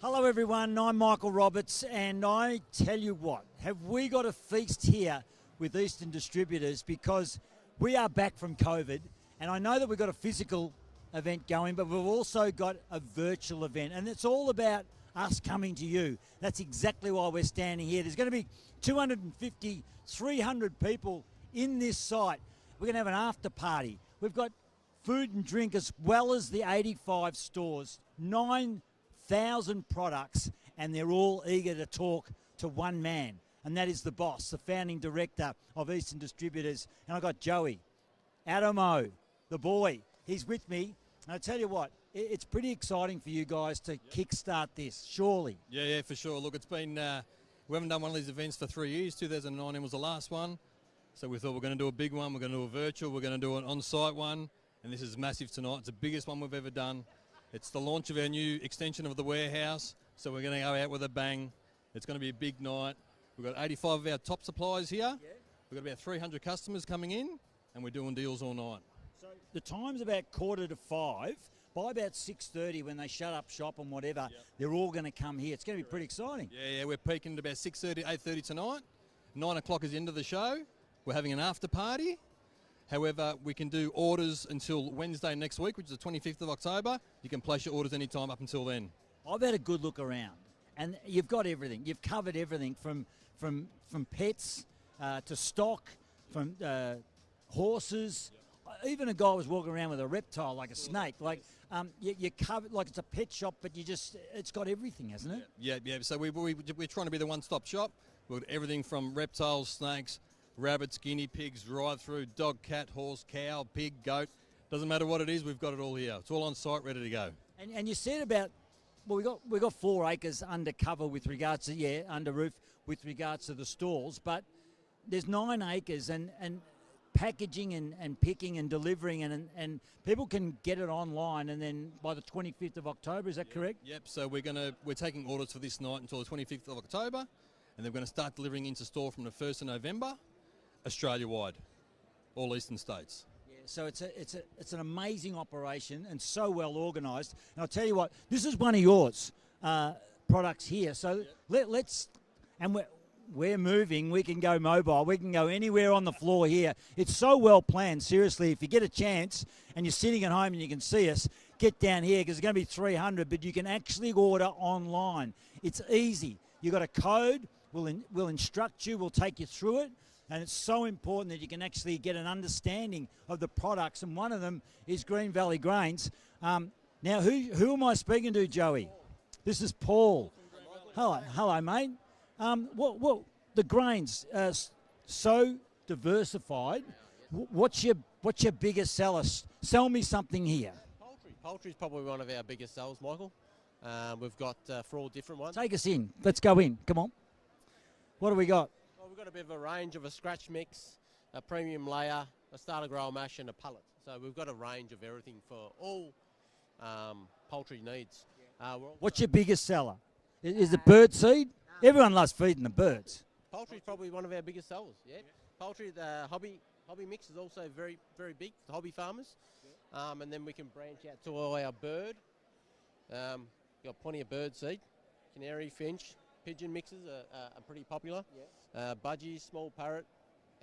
Hello everyone, I'm Michael Roberts, and I tell you what, have we got a feast here with Eastern Distributors, because we are back from COVID, and I know that we've got a physical event going, but we've also got a virtual event, and it's all about us coming to you. That's exactly why we're standing here. There's going to be 250, 300 people in this site. We're going to have an after party. We've got food and drink as well as the 85 stores, 9,000 products, and they're all eager to talk to one man, and that is the boss, the founding director of Eastern Distributors. And I've got Joey, Adamo, the boy. He's with me. And I tell you what, it's pretty exciting for you guys to kickstart this, surely. Yeah, for sure. Look, it's been, we haven't done one of these events for 3 years. 2019 was the last one. So we thought we're going to do a big one. We're going to do a virtual. We're going to do an on-site one. And this is massive tonight. It's the biggest one we've ever done. It's the launch of our new extension of the warehouse. So we're going to go out with a bang. It's going to be a big night. We've got 85 of our top suppliers here. Yeah. We've got about 300 customers coming in, and we're doing deals all night. So the time's about 4:45. By about 6:30, when they shut up shop and whatever, they're all going to come here. It's going to be pretty exciting. Yeah, we're peaking at about 6:30, 8:30 tonight. 9 o'clock is the end of the show. We're having an after party. However, we can do orders until Wednesday next week, which is the 25th of October. You can place your orders anytime up until then. I've had a good look around, and you've got everything. You've covered everything from pets to stock, from horses. Even a guy was walking around with a reptile like a snake. Like you covered, like it's a pet shop, but it's got everything, hasn't it? Yeah. So we're trying to be the one-stop shop. We've got everything from reptiles, snakes, rabbits, guinea pigs, right through dog, cat, horse, cow, pig, goat. Doesn't matter what it is, we've got it all here. It's all on site, ready to go. And you said about, well, we got 4 acres under cover with regards to, under roof with regards to the stalls, but there's 9 acres and packaging and picking and delivering and people can get it online, and then by the 25th of October, is that correct? Yep. So we're taking orders for this night until the 25th of October, and they're going to start delivering into store from the 1st of November, Australia-wide, all eastern states. Yeah. So it's an amazing operation and so well organised. And I'll tell you what, this is one of yours products here. So let's and we're moving, we can go mobile, we can go anywhere on the floor here. It's so well planned, seriously. If you get a chance and you're sitting at home and you can see us, get down here because it's going to be 300, but you can actually order online. It's easy. You've got a code, we'll instruct you, we'll take you through it, and it's so important that you can actually get an understanding of the products, and one of them is Green Valley Grains. Now, who am I speaking to, Joey? This is Paul. Hello, mate. Well, the grains are so diversified. What's your biggest seller? Sell me something here. Poultry is probably one of our biggest sellers, Michael. We've got 4 different ones. Take us in. Let's go in. Come on. What do we got? Well, we've got a bit of a range of a scratch mix, a premium layer, a starter grower mash, and a pullet. So we've got a range of everything for all poultry needs. What's your biggest seller? Is it bird seed? Everyone loves feeding the birds. Poultry is probably one of our biggest sellers. Yeah. Poultry, the hobby mix is also very, very big for hobby farmers. And then we can branch out to all our bird. Got plenty of bird seed, canary, finch, pigeon mixes are pretty popular. Yeah. Budgie, small parrot,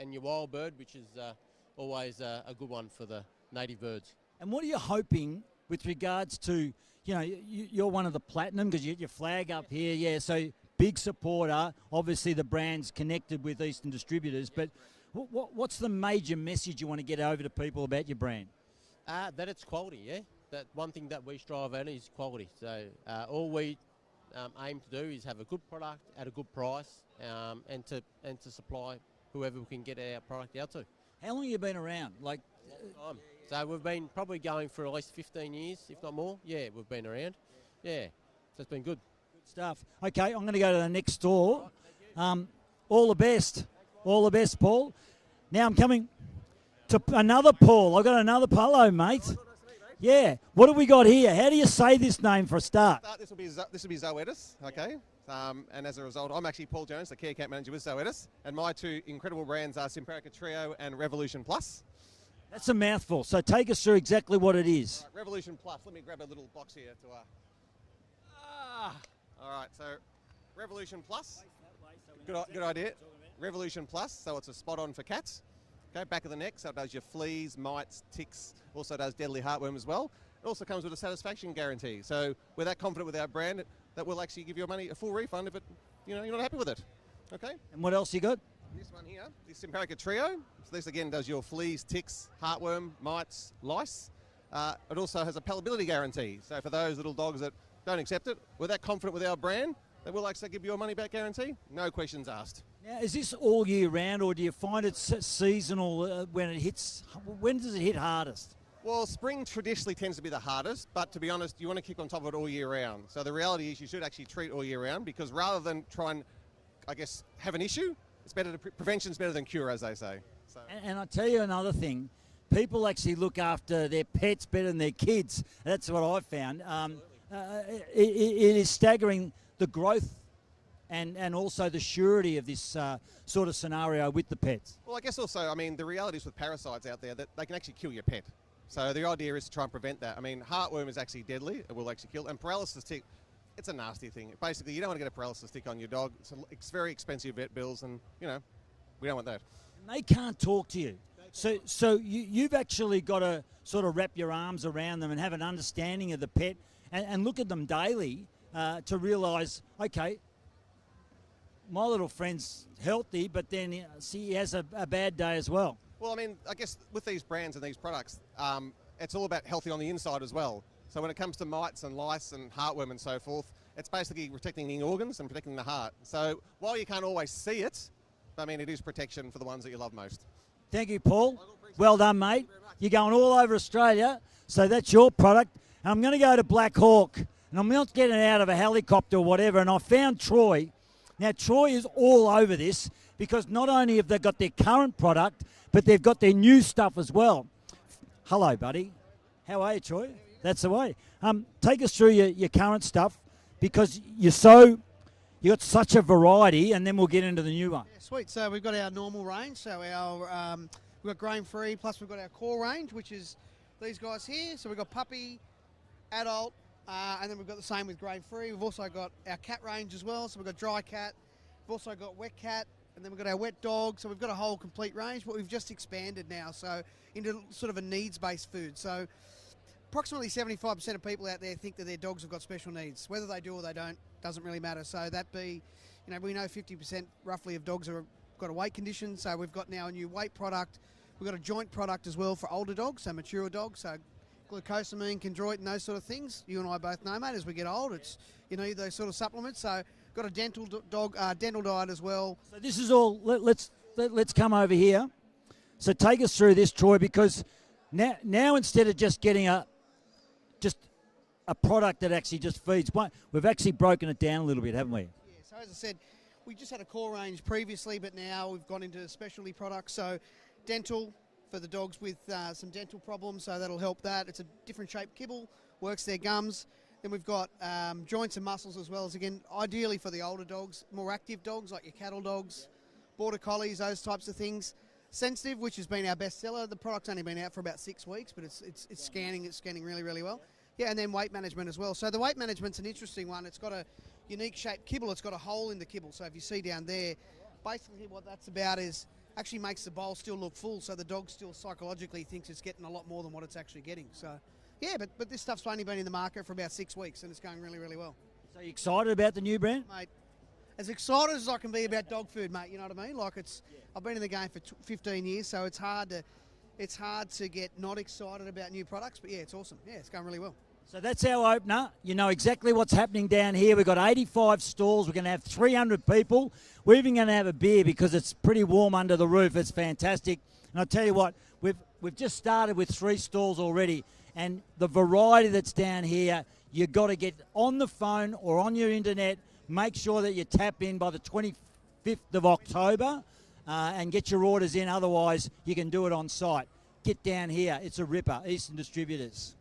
and your wild bird, which is always a good one for the native birds. And what are you hoping with regards to, you're one of the platinum because your flag up here, yeah, so big supporter. Obviously the brand's connected with Eastern Distributors, but what's the major message you want to get over to people about your brand? That it's quality, yeah. That one thing that we strive at is quality. So all we aim to do is have a good product at a good price, and to supply whoever we can get our product out to. How long have you been around? Like, long time. So we've been probably going for at least 15 years, if not more. Yeah, we've been around. Yeah, so it's been good. Good stuff. Okay, I'm going to go to the next store. All the best. All the best, Paul. Now I'm coming to another Paul. I've got another Paul. Hello, mate. Yeah. What have we got here? How do you say this name for a start? This will be Zoetis, okay? And as a result, I'm actually Paul Jones, the key account manager with Zoetis, and my 2 incredible brands are Simparica Trio and Revolution Plus. That's a mouthful, so take us through exactly what it is. Right, Revolution Plus, let me grab a little box here to... All right, so Revolution Plus. Good idea. Revolution Plus, so it's a spot on for cats. Okay, back of the neck, so it does your fleas, mites, ticks, also does deadly heartworm as well. It also comes with a satisfaction guarantee. So we're that confident with our brand that we'll actually give you a full refund if you're not happy with it. Okay? And what else you got? This one here, this Simparica Trio. So this again does your fleas, ticks, heartworm, mites, lice. It also has a palatability guarantee. So for those little dogs that don't accept it, we're that confident with our brand that we'll actually give you a money back guarantee. No questions asked. Now, is this all year round, or do you find it seasonal when it hits? When does it hit hardest? Well, spring traditionally tends to be the hardest, but to be honest, you want to keep on top of it all year round. So the reality is you should actually treat all year round, because rather than try and, I guess, have an issue, it's better to prevention's better than cure, as they say. So. And I'll tell you another thing. People actually look after their pets better than their kids. That's what I've found. It is staggering, the growth and also the surety of this sort of scenario with the pets. Well, I guess also, I mean, the reality is with parasites out there that they can actually kill your pet. So the idea is to try and prevent that. I mean, heartworm is actually deadly. It will actually kill. And paralysis tick, it's a nasty thing. Basically, you don't want to get a paralysis tick on your dog. It's very expensive vet bills, and, we don't want that. And they can't talk to you. So you've actually got to sort of wrap your arms around them and have an understanding of the pet and look at them daily to realise, okay, my little friend's healthy, but then he has a bad day as well. Well, I mean, I guess with these brands and these products, it's all about healthy on the inside as well. So when it comes to mites and lice and heartworm and so forth, it's basically protecting the organs and protecting the heart. So while you can't always see it, I mean, it is protection for the ones that you love most. Thank you, Paul. Well done, mate. You're going all over Australia, so that's your product. And I'm going to go to Black Hawk, and I'm not getting out of a helicopter or whatever, and I found Troy. Now, Troy is all over this because not only have they got their current product, but they've got their new stuff as well. Hello, buddy. How are you, Troy? That's the way. Take us through your current stuff, because you got such a variety, and then we'll get into the new one. Yeah, sweet. So we've got our normal range. So we've got grain-free, plus we've got our core range, which is these guys here. So we've got puppy, adult, and then we've got the same with grain-free. We've also got our cat range as well. So we've got dry cat. We've also got wet cat, and then we've got our wet dog. So we've got a whole complete range, but we've just expanded now, so into sort of a needs-based food. So approximately 75% of people out there think that their dogs have got special needs. Whether they do or they don't doesn't really matter. So that be, we know 50% roughly of dogs have got a weight condition. So we've got now a new weight product. We've got a joint product as well for older dogs, so mature dogs. So glucosamine, chondroitin, and those sort of things. You and I both know, mate, as we get old, it's you need those sort of supplements. So got a dental diet as well. So this is all. Let's come over here. So take us through this, Troy, because now instead of just getting a product that actually just feeds one, we've actually broken it down a little bit, haven't we? Yeah, so as I said, we just had a core range previously, but now we've gone into specialty products. So dental for the dogs with some dental problems, so that'll help that. It's a different shaped kibble, works their gums. Then we've got joints and muscles as well as, again, ideally for the older dogs, more active dogs like your cattle dogs, border collies, those types of things. Sensitive, which has been our best seller. The product's only been out for about 6 weeks, but it's scanning really, really well. Yeah, and then weight management as well. So the weight management's an interesting one. It's got a unique shaped kibble. It's got a hole in the kibble. So if you see down there, basically what that's about is actually makes the bowl still look full, so the dog still psychologically thinks it's getting a lot more than what it's actually getting. So, yeah, but this stuff's only been in the market for about 6 weeks, and it's going really, really well. So you excited about the new brand? Mate, as excited as I can be about dog food, mate, you know what I mean? Like I've been in the game for 15 years, so it's hard to get not excited about new products, but yeah, it's awesome. Yeah, it's going really well. So that's our opener. You know exactly what's happening down here. We've got 85 stalls. We're going to have 300 people. We're even going to have a beer because it's pretty warm under the roof. It's fantastic. And I'll tell you what, we've just started with 3 stalls already. And the variety that's down here, you've got to get on the phone or on your internet. Make sure that you tap in by the 25th of October and get your orders in. Otherwise, you can do it on site. Get down here. It's a ripper. Eastern Distributors.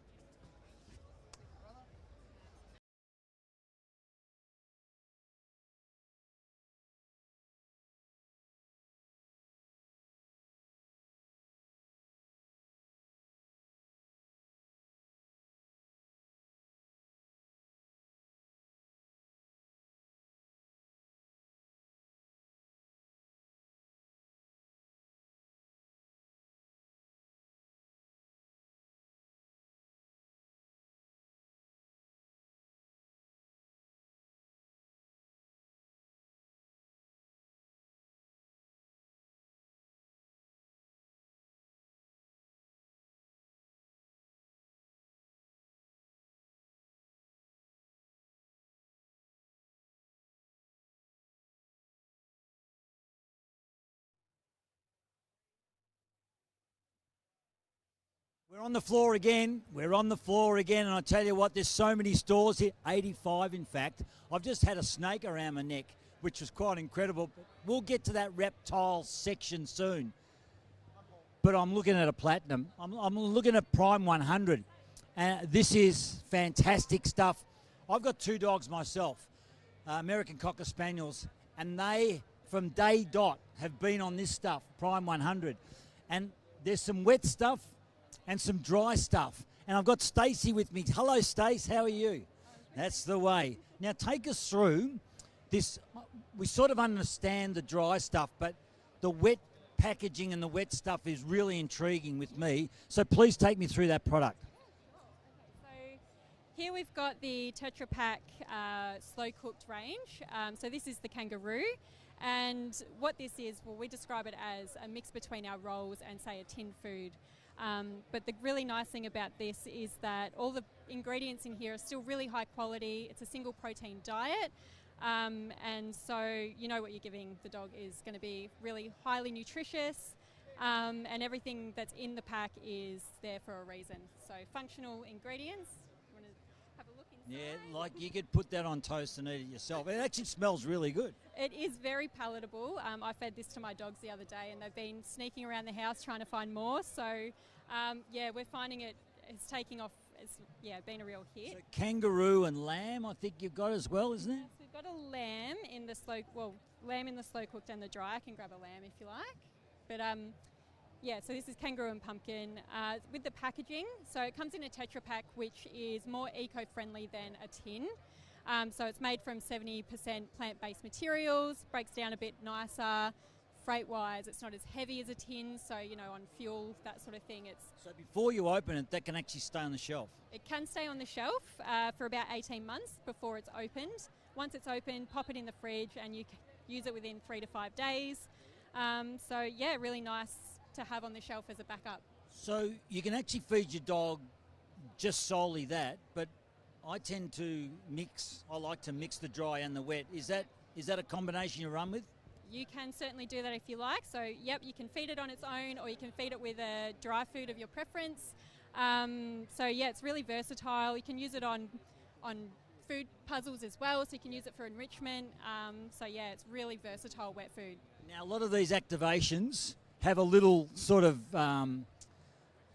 We're on the floor again. We're on the floor again, and I tell you what, there's so many stores here, 85 in fact. I've just had a snake around my neck, which was quite incredible. We'll get to that reptile section soon. But I'm looking at a platinum. I'm looking at Prime 100. This is fantastic stuff. I've got 2 dogs myself, American Cocker Spaniels, and they, from day dot, have been on this stuff, Prime 100. And there's some wet stuff and some dry stuff. And I've got Stacey with me. Hello, Stace. How are you? That's the way. Now, take us through this. We sort of understand the dry stuff, but the wet packaging and the wet stuff is really intriguing with me. So please take me through that product. Here we've got the Tetra Pak slow cooked range. So this is the kangaroo, and what this is, well, we describe it as a mix between our rolls and, say, a tin food. But the really nice thing about this is that all the ingredients in here are still really high quality. It's a single protein diet, and so you know what you're giving the dog is going to be really highly nutritious. And everything that's in the pack is there for a reason. So functional ingredients. Yeah, like you could put that on toast and eat it yourself. It actually smells really good. It is very palatable. I fed this to my dogs the other day, and they've been sneaking around the house trying to find more. So, yeah, we're finding it's taking off. It's been a real hit. So kangaroo and lamb, I think you've got as well, isn't it? Yes, we've got a lamb in the slow cooked and the dry. I can grab a lamb if you like. But yeah, so this is kangaroo and pumpkin with the packaging. So it comes in a Tetra Pak, which is more eco-friendly than a tin. So it's made from 70% plant-based materials, breaks down a bit nicer. Freight-wise, it's not as heavy as a tin, so, you know, on fuel, that sort of thing. So before you open it, that can actually stay on the shelf? It can stay on the shelf for about 18 months before it's opened. Once it's opened, pop it in the fridge and you can use it within 3 to 5 days. So, yeah, really nice to have on the shelf as a backup. So you can actually feed your dog just solely that, but I tend to I like to mix the dry and the wet. Is that a combination you run with? You can certainly do that if you like. So, yep, you can feed it on its own, or you can feed it with a dry food of your preference. So, yeah, it's really versatile. You can use it on food puzzles as well, so you can use it for enrichment. So, yeah, it's really versatile wet food. Now, a lot of these activations have a little sort of,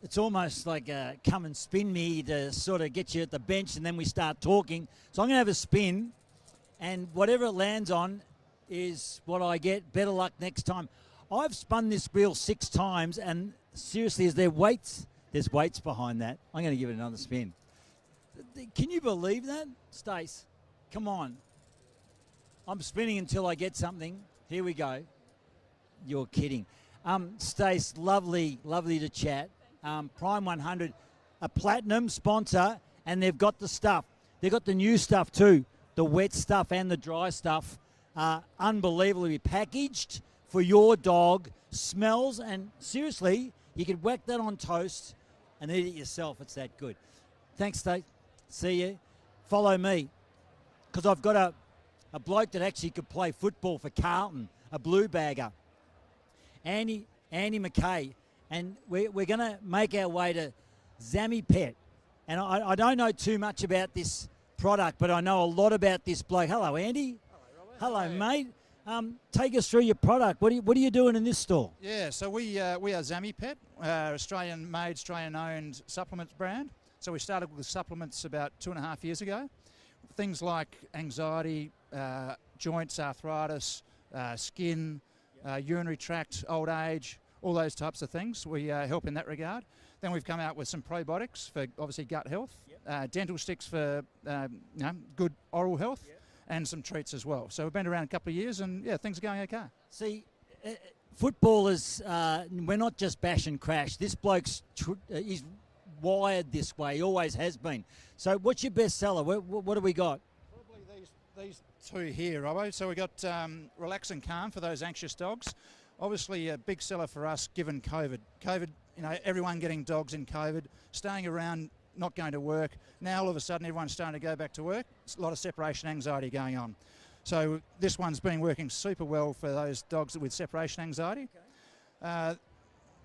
it's almost like a come and spin me to sort of get you at the bench, and then we start talking. So I'm going to have a spin, and whatever it lands on is what I get. Better luck next time. I've spun this wheel 6 times, and seriously, is there weights? There's weights behind that. I'm going to give it another spin. Can you believe that, Stace? Come on. I'm spinning until I get something. Here we go. You're kidding. Stace, lovely to chat. Prime 100, a platinum sponsor, and they've got the stuff. They've got the new stuff too, the wet stuff and the dry stuff. Unbelievably packaged for your dog. Smells, and seriously, you could whack that on toast and eat it yourself. It's that good. Thanks, Stace. See you. Follow me, because I've got a bloke that actually could play football for Carlton, a blue bagger. Andy McKay, and we're going to make our way to Zammy Pet. And I don't know too much about this product, but I know a lot about this bloke. Hello, Andy. Hello, mate. Take us through your product. What are you doing in this store? Yeah, so we are Zammy Pet, Australian-made, Australian-owned supplements brand. So we started with supplements about 2.5 years ago. Things like anxiety, joints, arthritis, skin, urinary tract, old age, all those types of things. We help in that regard. Then we've come out with some probiotics for obviously gut health, dental sticks for good oral health, and some treats as well. So we've been around a couple of years, and yeah, things are going okay. See, footballers, we're not just bash and crash. This bloke's he's wired this way. He always has been. So what's your best seller? What do we got? Probably these two here, Robbo. So we got Relax and Calm for those anxious dogs. Obviously a big seller for us given COVID. COVID, you know, everyone getting dogs in COVID, staying around, not going to work. Now all of a sudden everyone's starting to go back to work. There's a lot of separation anxiety going on. So this one's been working super well for those dogs with separation anxiety.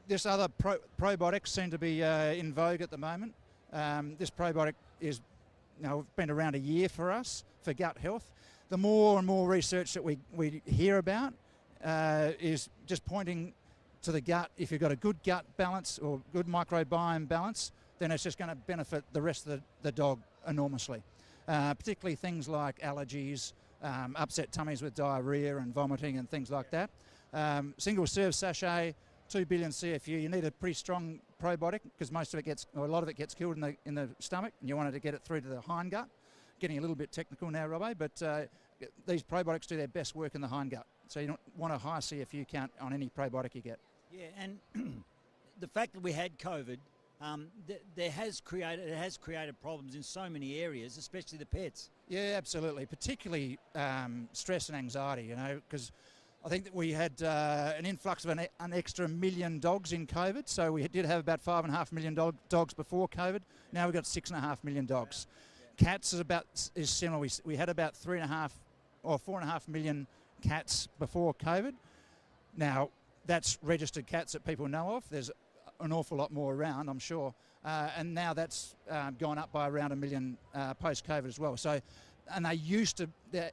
this other probiotics seem to be in vogue at the moment. This probiotic is, been around a year for us for gut health. The more and more research that we hear about is just pointing to the gut. If you've got a good gut balance or good microbiome balance, then it's just going to benefit the rest of the dog enormously. Particularly things like allergies, upset tummies with diarrhea and vomiting and things like that. Single serve sachet, 2 billion CFU. You need a pretty strong probiotic because a lot of it gets killed in the stomach, and you wanted to get it through to the hindgut. Getting a little bit technical now, Robbo, but these probiotics do their best work in the hindgut. So you don't want a high CFU count on any probiotic you get. Yeah, and the fact that we had COVID, it has created problems in so many areas, especially the pets. Yeah, absolutely. Particularly stress and anxiety, because I think that we had an influx of an extra 1 million dogs in COVID. So we did have about 5.5 million dogs before COVID. Now we've got 6.5 million dogs. Cats is similar. We had about 3.5 or 4.5 million cats before COVID. Now that's registered cats that people know of. There's an awful lot more around, I'm sure. And now that's gone up by around 1 million post-COVID as well. So, and they used to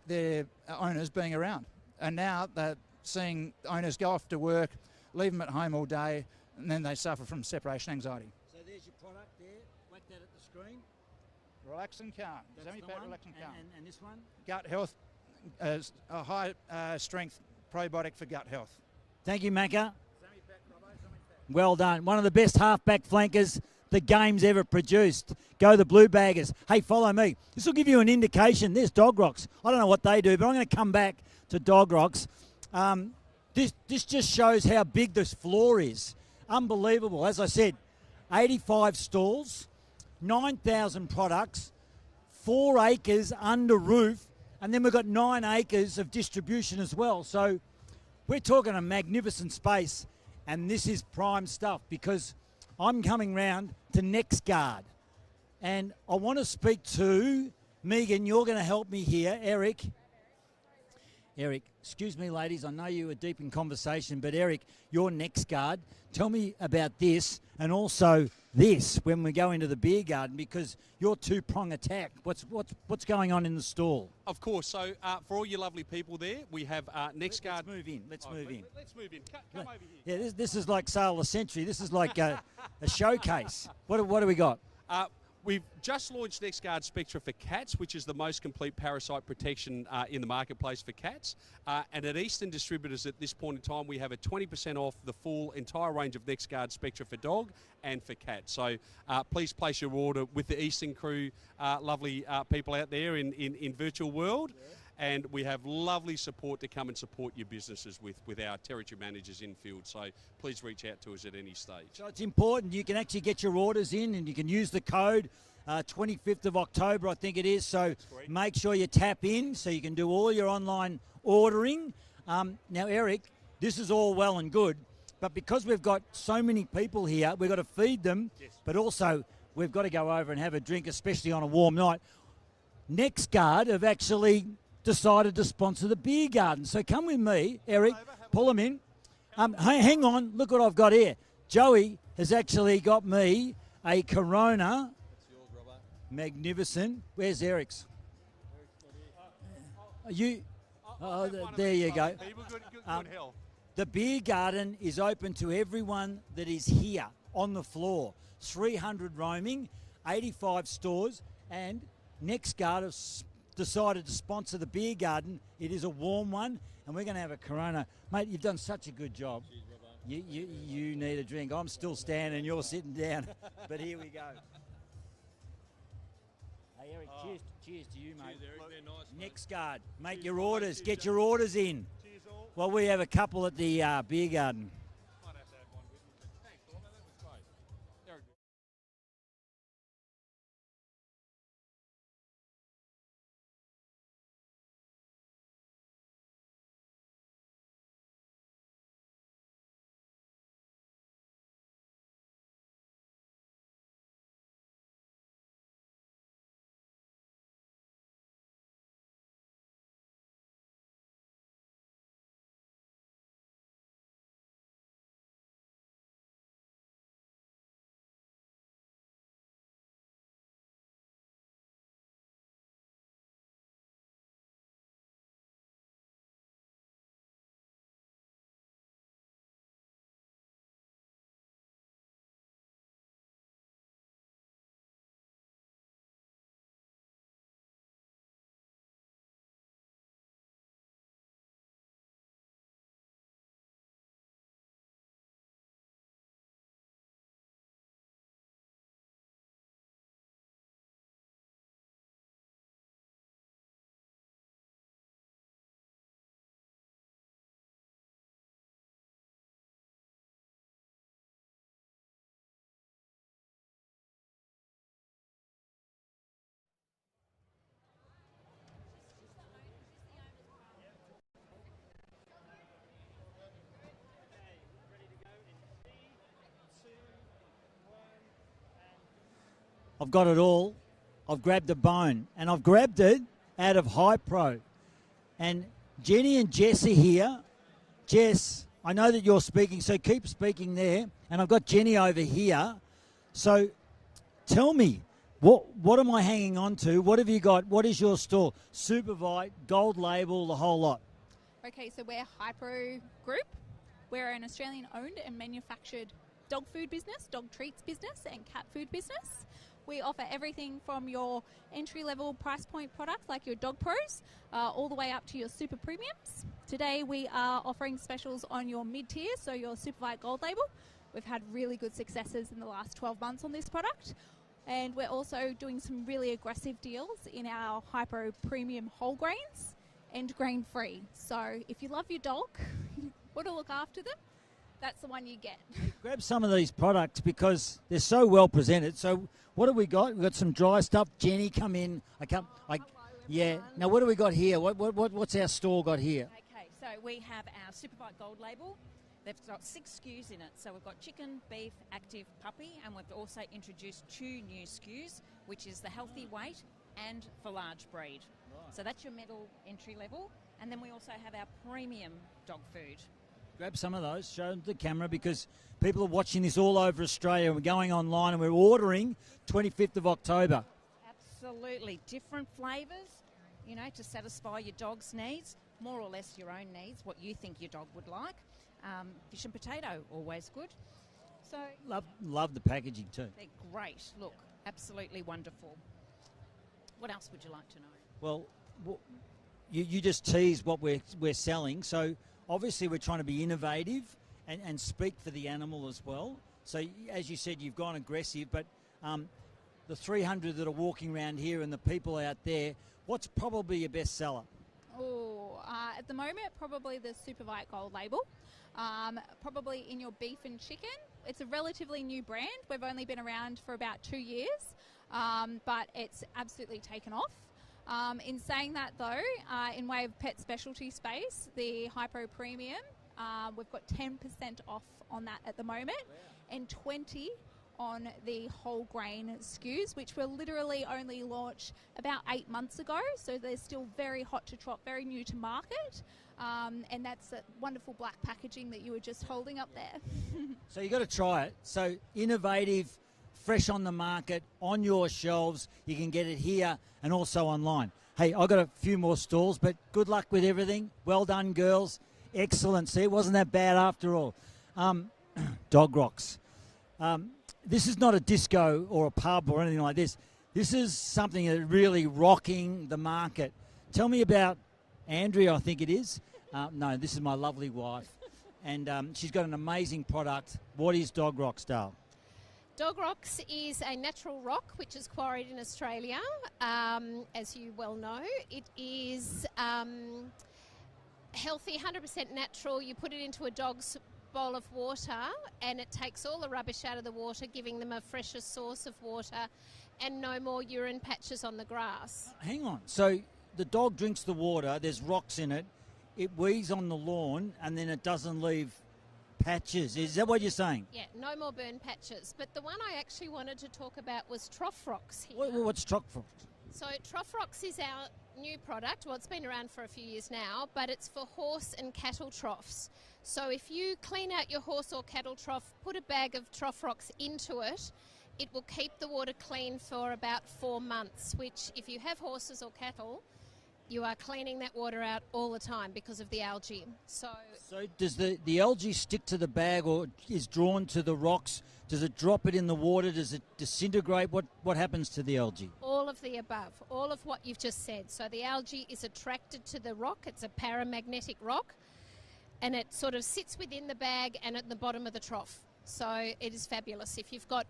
their owners being around, and now they're seeing owners go off to work, leave them at home all day, and then they suffer from separation anxiety. So there's your product there. Whack that at the screen. Relax and calm. That's the one. Relax and calm. And this one? Gut health, a high strength probiotic for gut health. Thank you, Macca. Well done. One of the best halfback flankers the game's ever produced. Go the Blue Baggers. Hey, follow me. This will give you an indication. There's Dog Rocks. I don't know what they do, but I'm going to come back to Dog Rocks. This just shows how big this floor is. Unbelievable. As I said, 85 stalls, 9,000 products, 4 acres under roof, and then we've got 9 acres of distribution as well. So we're talking a magnificent space, and this is prime stuff because I'm coming round to NextGuard, and I want to speak to Megan. You're going to help me here, Eric. Eric, excuse me, ladies. I know you were deep in conversation, but Eric, you're NextGuard. Tell me about this and also this when we go into the beer garden, because your two-prong attack. What's going on in the stall? Of course. So for all you lovely people there, we have NextGuard. Let's move in. Let's move in. Let's move in. Come over here. Yeah, this is like Sale of the Century. This is like a showcase. What do we got? We've just launched NextGuard Spectra for cats, which is the most complete parasite protection in the marketplace for cats. And at Eastern Distributors at this point in time, we have a 20% off the full entire range of NextGuard Spectra for dog and for cat. So please place your order with the Eastern crew, lovely people out there in virtual world. Yeah. And we have lovely support to come and support your businesses with our territory managers in field. So please reach out to us at any stage. So it's important. You can actually get your orders in and you can use the code 25th of October, I think it is. So make sure you tap in so you can do all your online ordering. Now, Eric, this is all well and good, but because we've got so many people here, we've got to feed them, yes, but also we've got to go over and have a drink, especially on a warm night. NextGuard have actually decided to sponsor the beer garden. So come with me, Eric, pull them in. Hang on, look what I've got here. Joey has actually got me a Corona. That's yours, Robbo. Magnificent. Where's Eric's? There you go. Good health. The beer garden is open to everyone that is here on the floor. 300 roaming, 85 stores, and NextGuard have decided to sponsor the beer garden. It is a warm one, and we're going to have a Corona. Mate, you've done such a good job. Cheers, You need a drink. I'm still standing, you're sitting down, but here we go. Hey, Eric, cheers to you, mate. Cheers, Eric. They're nice, mate. NextGuard, make your orders, get your orders in. Cheers all. Well, we have a couple at the beer garden. I've got it all. I've grabbed a bone, and I've grabbed it out of High Pro. And Jenny and Jess are here. Jess, I know that you're speaking, so keep speaking there. And I've got Jenny over here. So tell me, what am I hanging on to? What have you got? What is your store? Supervite, Gold Label, the whole lot. Okay, so we're Hypro Group. We're an Australian-owned and manufactured dog food business, dog treats business, and cat food business. We offer everything from your entry-level price point products like your Dog Pros, all the way up to your super premiums. Today we are offering specials on your mid-tier, so your Supervite Gold Label. We've had really good successes in the last 12 months on this product. And we're also doing some really aggressive deals in our Hypro Premium whole grains and grain-free. So if you love your dog, want to look after them, that's the one you get. Grab some of these products because they're so well presented. So what have we got? We've got some dry stuff. Jenny, come in. Yeah. Now what do we got here? What's our store got here? Okay, so we have our Superbite Gold Label. They've got 6 SKUs in it. So we've got chicken, beef, active, puppy, and we've also introduced 2 new SKUs, which is the healthy weight and for large breed. Right. So that's your middle entry level. And then we also have our premium dog food. Grab some of those, show them to the camera because people are watching this all over Australia. We're going online and we're ordering 25th of October. Absolutely. Different flavours, to satisfy your dog's needs, more or less your own needs, what you think your dog would like. Fish and potato, always good. So Love the packaging too. They're great. Look, absolutely wonderful. What else would you like to know? Well, you just teased what we're selling. So obviously we're trying to be innovative and speak for the animal as well. So as you said, you've gone aggressive, but the 300 that are walking around here and the people out there, what's probably your best seller? At the moment, probably the Supervite Gold Label. Probably in your beef and chicken. It's a relatively new brand. We've only been around for about 2 years, but it's absolutely taken off. In saying that though, in way of pet specialty space, the Hypro Premium, we've got 10% off on that at the moment, and 20 on the whole grain SKUs, which were literally only launched about 8 months ago, so they're still very hot to trot, very new to market, and that's a wonderful black packaging that you were just holding up there. So you got to try it. So innovative, fresh on the market, on your shelves. You can get it here and also online. Hey, I've got a few more stalls, but good luck with everything. Well done, girls. Excellent. See, it wasn't that bad after all. Dog Rocks. This is not a disco or a pub or anything like this. This is something that's really rocking the market. Tell me about Andrea, I think it is. No, this is my lovely wife. And she's got an amazing product. What is Dog Rocks, Dale? Dog Rocks is a natural rock which is quarried in Australia, as you well know. It is healthy, 100% natural. You put it into a dog's bowl of water and it takes all the rubbish out of the water, giving them a fresher source of water and no more urine patches on the grass. Hang on. So the dog drinks the water, there's rocks in it, it wees on the lawn and then it doesn't leave patches. Is that what you're saying? Yeah, no more burn patches. But the one I actually wanted to talk about was Trough Rocks here. What's Trough Rocks? So Trough Rocks is our new product. Well, it's been around for a few years now, but it's for horse and cattle troughs. So if you clean out your horse or cattle trough, put a bag of Trough Rocks into it, it will keep the water clean for about 4 months, which if you have horses or cattle, you are cleaning that water out all the time because of the algae. So does the algae stick to the bag or is drawn to the rocks? Does it drop it in the water? Does it disintegrate? What happens to the algae? All of the above, all of what you've just said. So the algae is attracted to the rock. It's a paramagnetic rock, and it sort of sits within the bag and at the bottom of the trough. So it is fabulous. If you've got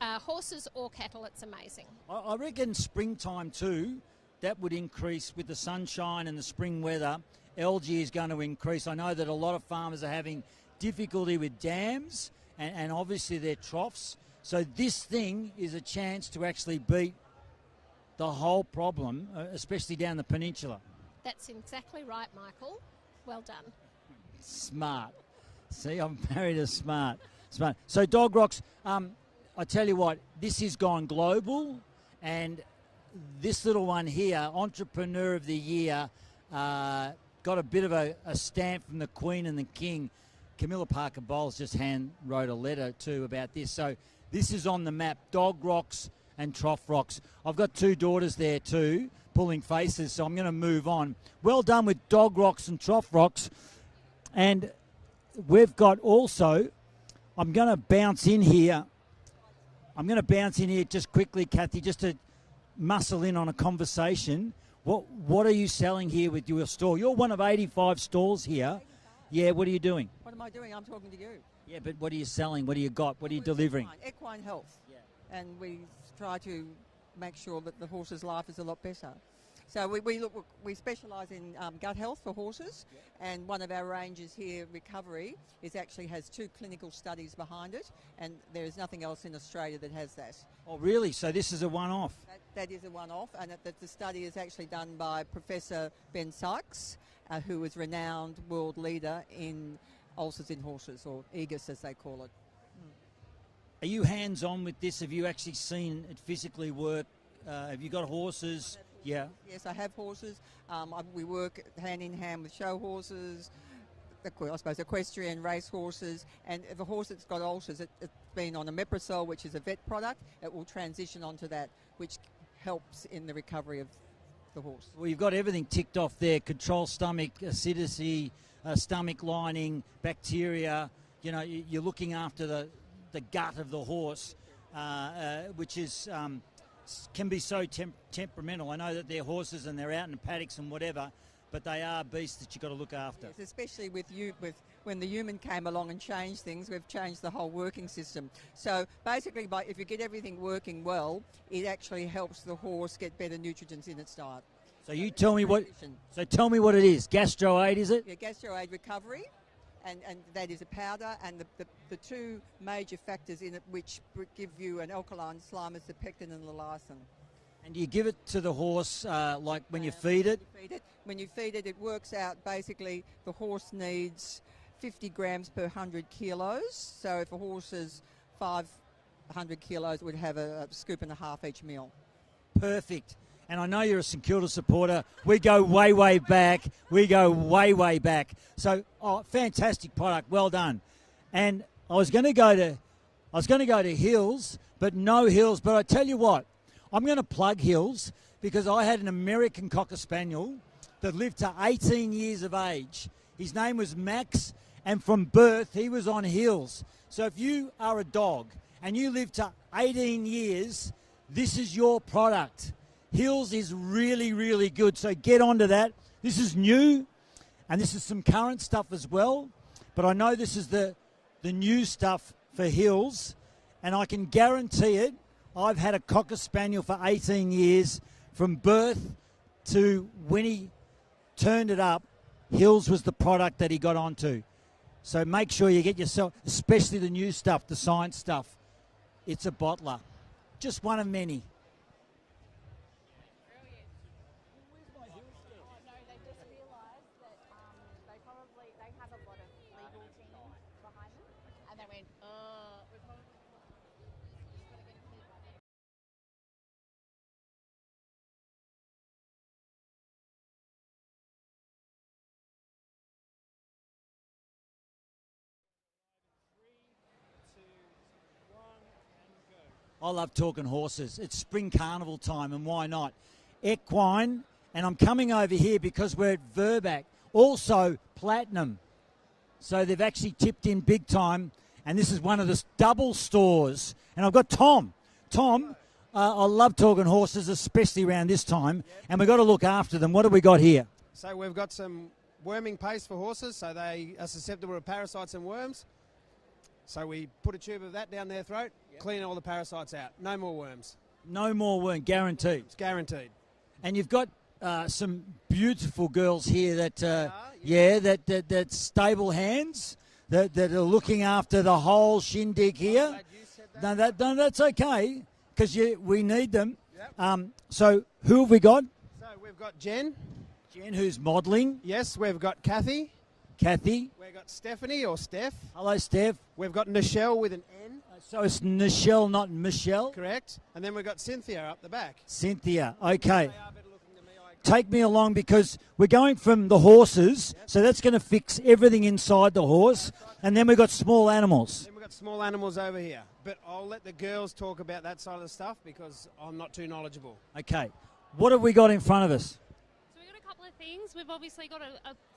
horses or cattle, it's amazing. I reckon springtime too, that would increase with the sunshine and the spring weather. Algae is going to increase. I know that a lot of farmers are having difficulty with dams and obviously their troughs. So this thing is a chance to actually beat the whole problem, especially down the peninsula. That's exactly right, Michael. Well done. Smart. See, I'm married a smart. So Dog Rocks, I tell you what, this has gone global, and this little one here, Entrepreneur of the Year, got a bit of a stamp from the Queen and the King. Camilla Parker Bowles just hand wrote a letter too about this. So this is on the map, dog rocks and trough rocks. I've got two daughters there too, pulling faces, so I'm going to move on. Well done with dog rocks and trough rocks. And we've got also, I'm going to bounce in here. Just quickly, Kathy, just to muscle in on a conversation. What are you selling here with your store? You're one of 85 stalls here. Yeah, what are you doing? What am I doing? I'm talking to you. Yeah, but what are you selling? What do you got? What are you delivering? Equine health. Yeah. And we try to make sure that the horse's life is a lot better. So we specialise in gut health for horses, and one of our ranges here, Recovery, actually has 2 clinical studies behind it, and there is nothing else in Australia that has that. Oh, really? So this is a one-off? That is a one-off, and the study is actually done by Professor Ben Sykes, who is renowned world leader in ulcers in horses, or EGUS as they call it. Are you hands-on with this? Have you actually seen it physically work? Have you got horses? Yeah. Yes, I have horses. We work hand in hand with show horses, I suppose equestrian race horses, and if a horse that's got ulcers, it's been on omeprazole, which is a vet product, it will transition onto that, which helps in the recovery of the horse. Well, you've got everything ticked off there: control stomach, acidity, stomach lining, bacteria. You know, you're looking after the gut of the horse, which is can be so temperamental. I know that they're horses and they're out in the paddocks and whatever, but they are beasts that you've got to look after. Yes, especially with when the human came along and changed things, we've changed the whole working system. So basically, if you get everything working well, it actually helps the horse get better nutrients in its diet. So you tell me what. So tell me what it is. GastroAid, is it? Yeah, GastroAid Recovery. And that is a powder, and the 2 major factors in it which give you an alkaline slime is the pectin and the lysine. And do you give it to the horse like when you feed it? When you feed it, it works out basically the horse needs 50 grams per 100 kilos. So if a horse is 500 kilos, it would have a scoop and a half each meal. Perfect. And I know you're a St Kilda supporter. We go way, way back. Way back. So, fantastic product. Well done. And I was going to go to Hills, but no Hills. But I tell you what, I'm going to plug Hills because I had an American Cocker Spaniel that lived to 18 years of age. His name was Max, and from birth he was on Hills. So if you are a dog and you live to 18 years, this is your product. Hills is really, really good, so get onto that. This is new, and this is some current stuff as well, but I know this is the new stuff for Hills, and I can guarantee it. I've had a Cocker Spaniel for 18 years. From birth to when he turned it up, Hills was the product that he got onto. So make sure you get yourself, especially the new stuff, the science stuff. It's a bottler. Just one of many. I love talking horses. It's spring carnival time, and why not? Equine, and I'm coming over here because we're at Verbac, also platinum. So they've actually tipped in big time, and this is one of the double stores. And I've got Tom. Tom, I love talking horses, especially around this time, and we've got to look after them. What have we got here? So we've got some worming paste for horses, so they are susceptible to parasites and worms. So we put a tube of that down their throat, clean all the parasites out. No more worms. No more worm, guaranteed. It's guaranteed. And you've got some beautiful girls here that stable hands that are looking after the whole shindig here. No, that's okay because we need them. Yep. So who have we got? So we've got Jen. Jen, who's modelling. Yes, we've got Kathy. Kathy. We've got Stephanie or Steph. Hello, Steph. We've got Nichelle with an N. So it's Nichelle, not Michelle? Correct. And then we've got Cynthia up the back. Cynthia, okay. Take me along because we're going from the horses, so that's going to fix everything inside the horse, and then we've got small animals. Then we've got small animals over here. But I'll let the girls talk about that side of the stuff because I'm not too knowledgeable. Okay, what have we got in front of us? So we've got a couple of things. We've obviously got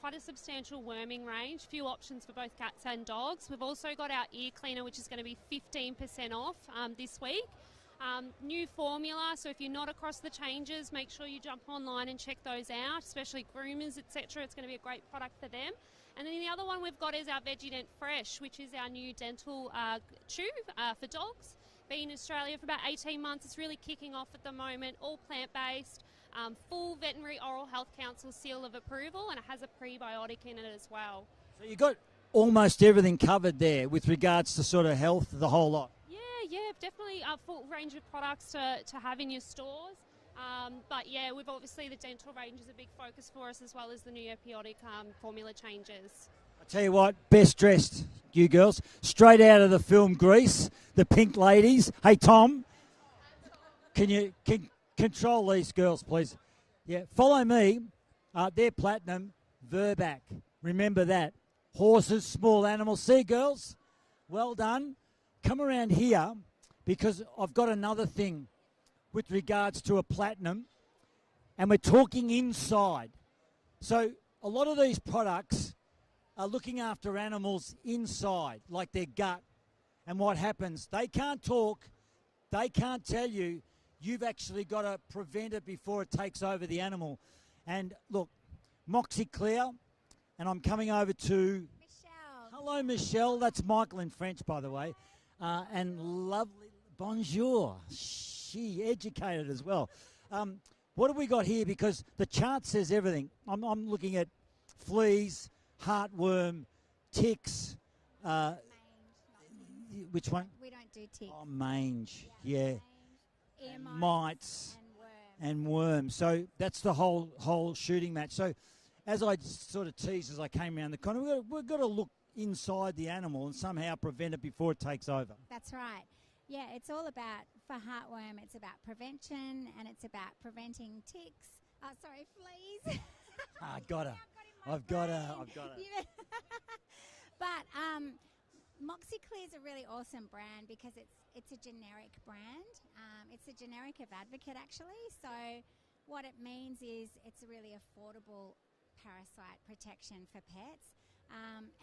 quite a substantial worming range, few options for both cats and dogs. We've also got our ear cleaner, which is going to be 15% off this week. New formula, so if you're not across the changes, make sure you jump online and check those out, especially groomers, etc. It's going to be a great product for them. And then the other one we've got is our VeggieDent Fresh, which is our new dental chew for dogs. Been in Australia for about 18 months. It's really kicking off at the moment, all plant-based, full Veterinary Oral Health Council seal of approval, and it has a prebiotic in it as well. So you got almost everything covered there with regards to sort of health, the whole lot. Yeah, definitely a full range of products to have in your stores. But yeah, we've obviously the dental range is a big focus for us as well as the new epiotic formula changes. I tell you what, best dressed, you girls, straight out of the film Grease, the pink ladies. Hey, Tom, can you control these girls, please? Yeah, follow me. They're platinum, Verbac. Remember that. Horses, small animals. See, girls? Well done. Come around here because I've got another thing with regards to a platinum, and we're talking inside. So a lot of these products are looking after animals inside, like their gut. And what happens? They can't talk. They can't tell you. You've actually got to prevent it before it takes over the animal. And look, Moxie Clear, and I'm coming over to Michelle. Hello, Michelle. That's Michael in French, by the way. And lovely, bonjour. She educated as well. What have we got here? Because the chart says everything. I'm looking at fleas, heartworm, ticks. Which one? We don't do ticks. Oh, mange. Yeah. Ear Mites and worms. So that's the whole shooting match. So as I sort of teased as I came around the corner, we've got to look inside the animal and somehow prevent it before it takes over. That's right. Yeah, it's all about, for heartworm, it's about prevention and it's about preventing ticks. Fleas. I got her. I've got her. But MoxieClear is a really awesome brand because it's a generic brand. It's a generic of Advocate, actually. So what it means is it's a really affordable parasite protection for pets.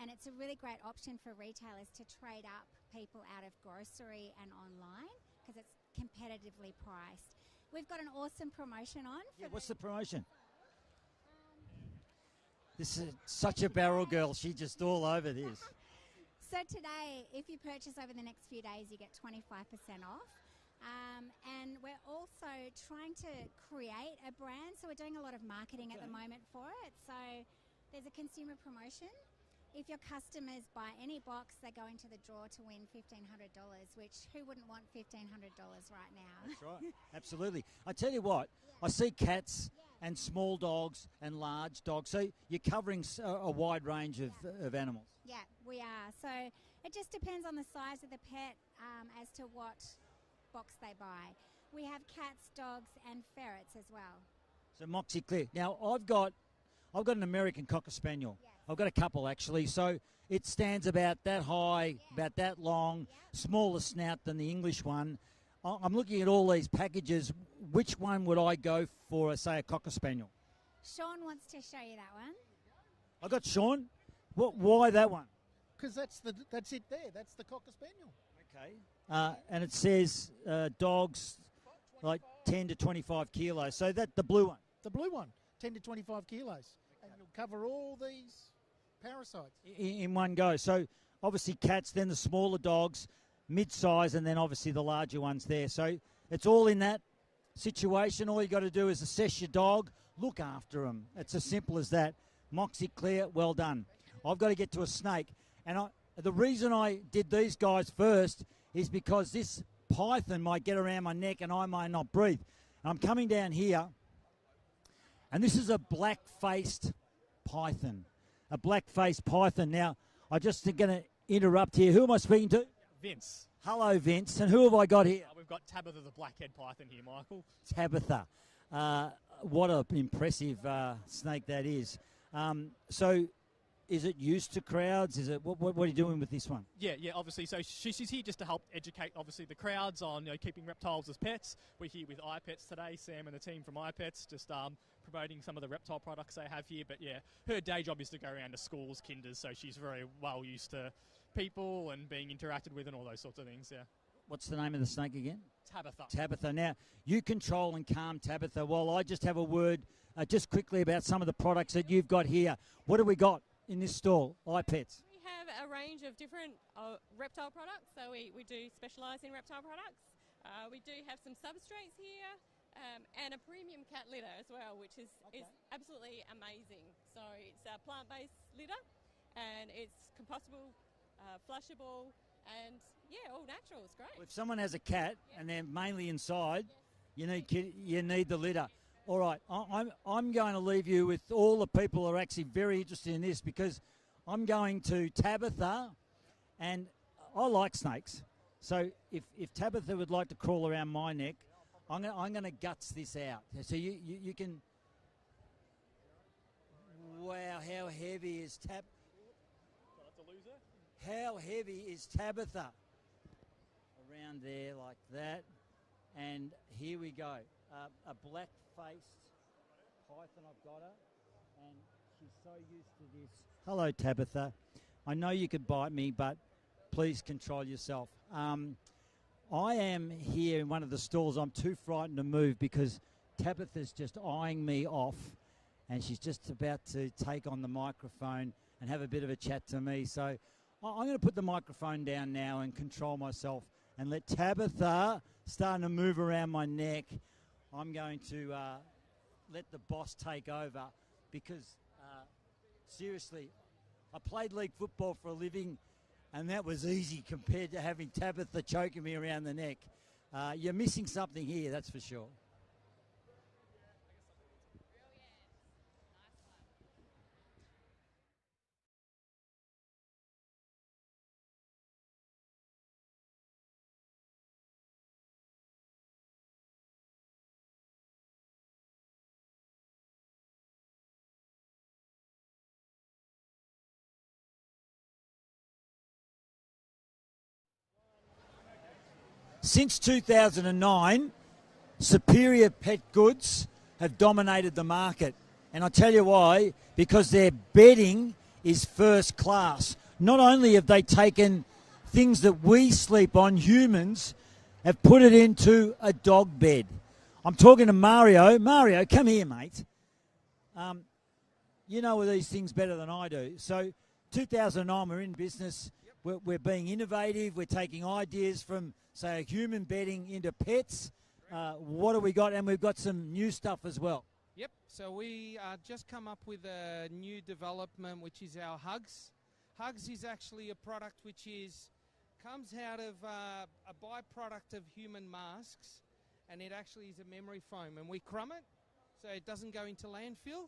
And it's a really great option for retailers to trade up people out of grocery and online because it's competitively priced. We've got an awesome promotion on. What's the promotion? This is such a barrel girl. She's just all over this. So today, if you purchase over the next few days, you get 25% off. And we're also trying to create a brand. So we're doing a lot of marketing at the moment for it. So there's a consumer promotion. If your customers buy any box, they go into the draw to win $1,500, which who wouldn't want $1,500 right now? That's right. Absolutely. I tell you what, I see cats and small dogs and large dogs. So you're covering a wide range of animals. Yeah, we are. So it just depends on the size of the pet as to what box they buy. We have cats, dogs, and ferrets as well. So Moxie Clear. Now I've got an American Cocker Spaniel. Yes. I've got a couple actually. So it stands about that high, about that long, smaller snout than the English one. I'm looking at all these packages. Which one would I go for, say, a Cocker Spaniel? Sean wants to show you that one. I got Sean. Why that one? Because that's it there. That's the Cocker Spaniel. Okay. And it says dogs like 10 to 25 kilos. So that the blue one. The blue one, 10 to 25 kilos. And it'll cover all these parasites. In one go. So obviously cats, then the smaller dogs, mid-size, and then obviously the larger ones there. So it's all in that situation. All you got to do is assess your dog, look after them. It's as simple as that. Moxie Clear, well done. I've got to get to a snake. And the reason I did these guys first is because this python might get around my neck and I might not breathe. And I'm coming down here, and this is a black-faced python. a black-faced python. Now, I just going to interrupt here. Who am I speaking to? Vince. Hello, Vince. And who have I got here? We've got Tabitha the blackhead python here, Michael. Tabitha. What an impressive snake that is. So is it used to crowds? Is it what are you doing with this one? Yeah, obviously. So she's here just to help educate, obviously, the crowds on keeping reptiles as pets. We're here with iPets today, Sam and the team from iPets, just promoting some of the reptile products they have here. But yeah, her day job is to go around to schools, kinders, so she's very well used to people and being interacted with and all those sorts of things, yeah. What's the name of the snake again? Tabitha. Tabitha. Now, you control and calm Tabitha while I just have a word just quickly about some of the products that you've got here. What do we got in this stall, iPets? We have a range of different reptile products, so we do specialise in reptile products. We do have some substrates here and a premium cat litter as well, which is absolutely amazing. So it's a plant-based litter and it's compostable, flushable, and yeah, all natural. It's great. If someone has a cat and they're mainly inside, you need the litter. All right, I'm going to leave you with all the people who are actually very interested in this, because I'm going to Tabitha, and I like snakes. So if Tabitha would like to crawl around my neck, I'm going to guts this out. So you can. Wow, how heavy is How heavy is Tabitha? Around there like that. And here we go. A black-faced python, I've got her. And she's so used to this. Hello, Tabitha. I know you could bite me, but please control yourself. I am here in one of the stalls. I'm too frightened to move because Tabitha's just eyeing me off, and she's just about to take on the microphone and have a bit of a chat to me. So I'm going to put the microphone down now and control myself and let Tabitha start to move around my neck. I'm going to let the boss take over because, seriously, I played league football for a living, and that was easy compared to having Tabitha choking me around the neck. You're missing something here, that's for sure. Since 2009, Superior Pet Goods have dominated the market. And I'll tell you why, because their bedding is first class. Not only have they taken things that we sleep on, humans, have put it into a dog bed. I'm talking to Mario. Mario, come here, mate. You know these things better than I do. So 2009, we're in business. We're being innovative. We're taking ideas from, say, human bedding into pets. What have we got? And we've got some new stuff as well. Yep, so we just come up with a new development, which is our Hugs. Hugs is actually a product which comes out of a byproduct of human masks, and it actually is a memory foam, and we crumb it so it doesn't go into landfill.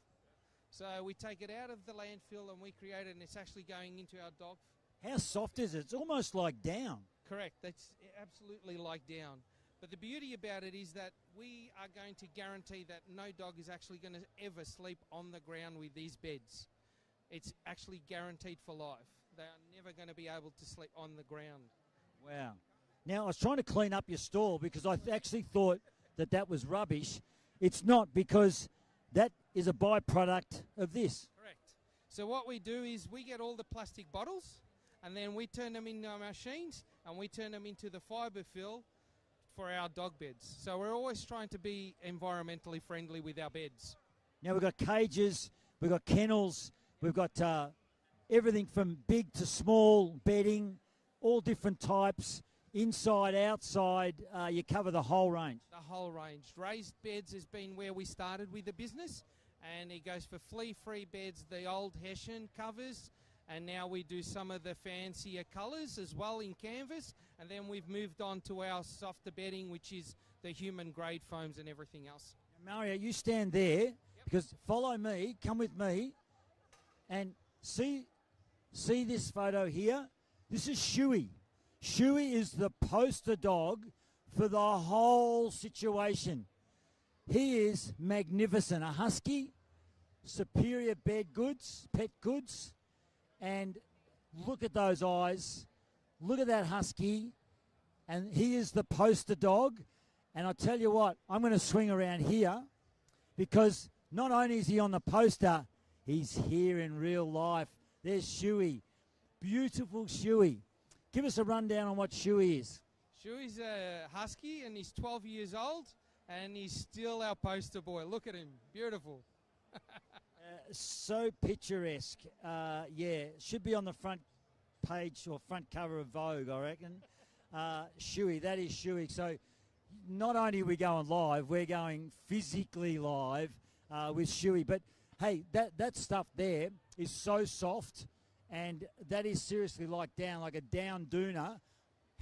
So we take it out of the landfill and we create it, and it's actually going into our dog. How soft is it? It's almost like down. Correct, that's absolutely like down. But the beauty about it is that we are going to guarantee that no dog is actually going to ever sleep on the ground with these beds. It's actually guaranteed for life. They are never going to be able to sleep on the ground. Wow. Now, I was trying to clean up your stall because I actually thought that was rubbish. It's not, because that is a byproduct of this. Correct. So what we do is we get all the plastic bottles, and then we turn them into our machines, and we turn them into the fibre fill for our dog beds. So we're always trying to be environmentally friendly with our beds. Now, we've got cages, we've got kennels, we've got everything from big to small bedding, all different types, inside, outside. You cover the whole range. The whole range. Raised beds has been where we started with the business, and it goes for flea-free beds, the old Hessian covers, and now we do some of the fancier colours as well in canvas, and then we've moved on to our softer bedding, which is the human grade foams and everything else. Now, Mario, you stand there, because follow me, come with me, and see this photo here? This is Shuey. Shuey is the poster dog for the whole situation. He is magnificent. A husky, superior pet goods, and look at those eyes. Look at that husky, and he is the poster dog. And I tell you what, I'm going to swing around here because not only is he on the poster, he's here in real life. There's Shuey. Beautiful Shuey. Give us a rundown on what Shuey is. Shuey's a husky and he's 12 years old and he's still our poster boy. Look at him. Beautiful. So picturesque. Yeah, should be on the front page or front cover of Vogue, I reckon. Shuey, that is Shuey. So not only are we going live, we're going physically live with Shuey. But hey, that stuff there is so soft, and that is seriously like a down doona.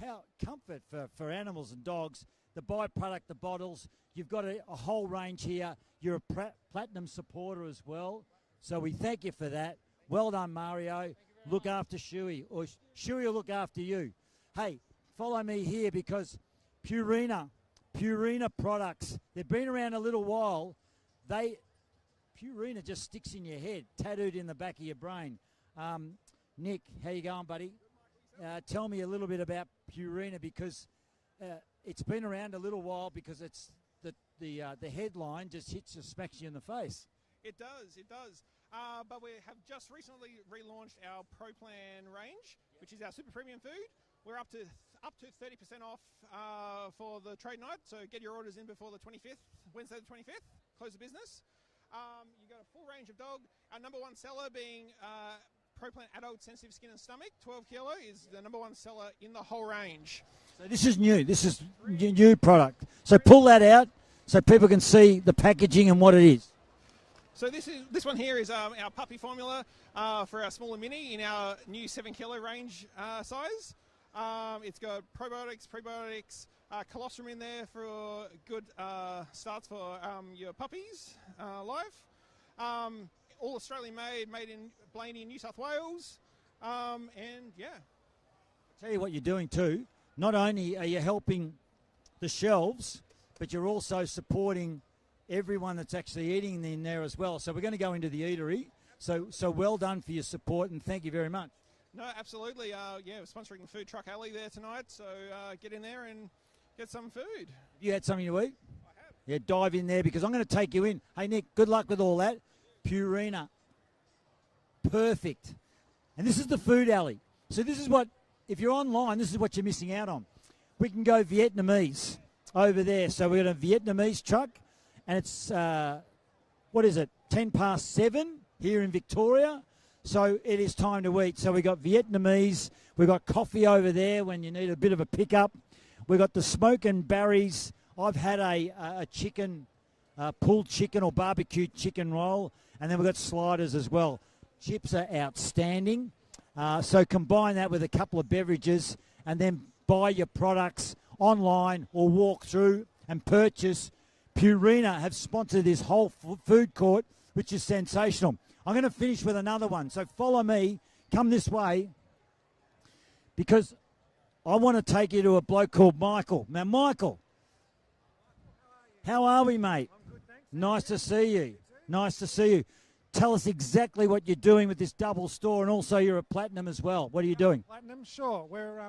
How comfort for animals and dogs. The byproduct, the bottles, you've got a whole range here. You're a platinum supporter as well. So we thank you for that. Well done, Mario. Look after Shuey, or Shuey will look after you. Hey, follow me here because Purina products, they've been around a little while. Purina just sticks in your head, tattooed in the back of your brain. Nick, how you going, buddy? Tell me a little bit about Purina because it's been around a little while because it's the headline just smacks you in the face. It does. But we have just recently relaunched our Pro Plan range, which is our super premium food. We're up to 30% off for the trade night, so get your orders in before the 25th, Wednesday the 25th, close the business. You got a full range of dog. Our number one seller being Pro Plan Adult Sensitive Skin and Stomach, 12 kilo, is the number one seller in the whole range. So this is new. This is new product. So pull that out so people can see the packaging and what it is. So this one here is our puppy formula for our smaller mini in our new 7 kilo range size. It's got probiotics, prebiotics, colostrum in there for good starts for your puppies' life. All Australian made in Blaney, New South Wales. And yeah. I'll tell you what you're doing too. Not only are you helping the shelves, but you're also supporting everyone that's actually eating in there as well. So we're going to go into the eatery. So well done for your support and thank you very much. No, absolutely. We're sponsoring the Food Truck Alley there tonight. So get in there and get some food. You had something to eat? I have. Yeah, dive in there because I'm going to take you in. Hey, Nick, good luck with all that. Purina. Perfect. And this is the food alley. So this is what, if you're online, this is what you're missing out on. We can go Vietnamese over there. So we've got a Vietnamese truck. And it's, 7:10 here in Victoria. So it is time to eat. So we got Vietnamese. We got coffee over there when you need a bit of a pickup. We got the smoke and berries. I've had a chicken, pulled chicken or barbecued chicken roll. And then we've got sliders as well. Chips are outstanding. So combine that with a couple of beverages and then buy your products online or walk through and purchase. Purina have sponsored this whole food court, which is sensational. I'm going to finish with another one. So follow me. Come this way because I want to take you to a bloke called Michael. Now, Michael, how are we, mate? I'm good, thanks. Nice to see you. Nice to see you. Tell us exactly what you're doing with this double store, and also you're a platinum as well. What are you doing? Platinum, sure.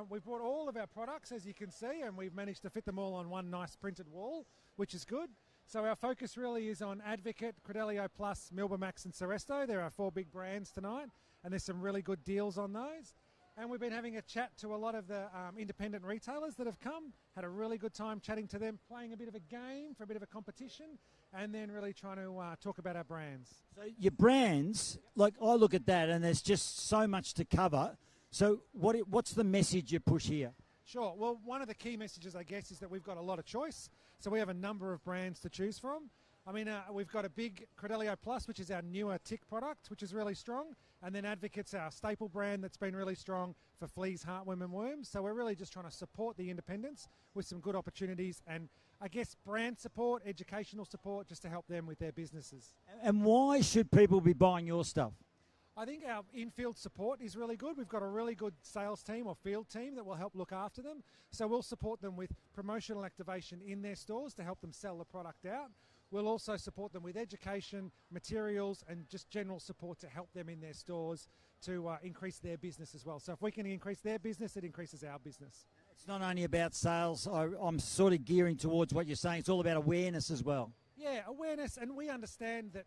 We've brought all of our products, as you can see, and we've managed to fit them all on one nice printed wall, which is good. So our focus really is on Advocate, Credelio Plus, Milbamax and Seresto. There are 4 big brands tonight, and there's some really good deals on those. And we've been having a chat to a lot of the independent retailers that have come, had a really good time chatting to them, playing a bit of a game for a bit of a competition, and then really trying to talk about our brands. So your brands, like I look at that and there's just so much to cover. So what's the message you push here? Sure. Well, one of the key messages, I guess, is that we've got a lot of choice. So we have a number of brands to choose from. I mean, we've got a big Credelio Plus, which is our newer tick product, which is really strong. And then Advocate's our staple brand that's been really strong for fleas, heartworm and worms. So we're really just trying to support the independents with some good opportunities and, I guess, brand support, educational support, just to help them with their businesses. And why should people be buying your stuff? I think our infield support is really good. We've got a really good sales team or field team that will help look after them. So we'll support them with promotional activation in their stores to help them sell the product out. We'll also support them with education, materials, and just general support to help them in their stores to increase their business as well. So if we can increase their business, it increases our business. It's not only about sales. I'm sort of gearing towards what you're saying. It's all about awareness as well. Yeah, awareness, and we understand that,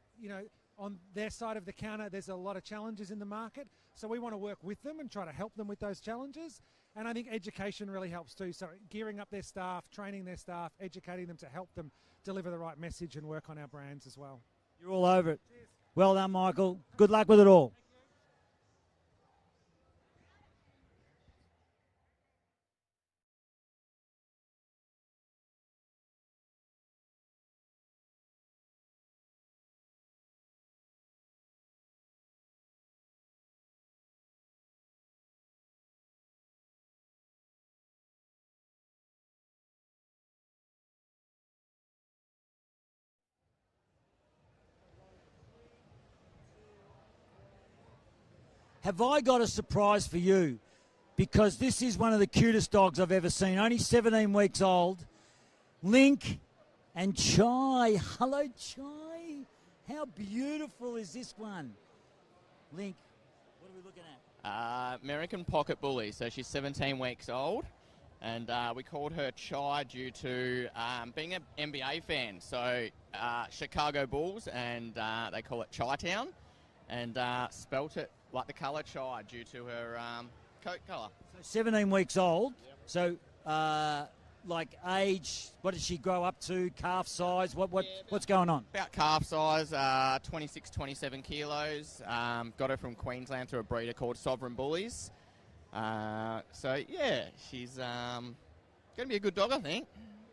on their side of the counter, there's a lot of challenges in the market. So we want to work with them and try to help them with those challenges. And I think education really helps too. So gearing up their staff, training their staff, educating them to help them deliver the right message and work on our brands as well. You're all over it. Cheers. Well done, Michael. Good luck with it all. Have I got a surprise for you? Because this is one of the cutest dogs I've ever seen. Only 17 weeks old. Link and Chai. Hello, Chai. How beautiful is this one? Link, what are we looking at? American Pocket Bully. So she's 17 weeks old. And we called her Chai due to being an NBA fan. So Chicago Bulls, and they call it Chi-Town. And spelt it like the colour chai due to her coat colour. So 17 weeks old. Yep. So, like age, what did she grow up to? Calf size? What's going on? About calf size, 26, 27 kilos. Got her from Queensland through a breeder called Sovereign Bullies. So, yeah, she's going to be a good dog, I think.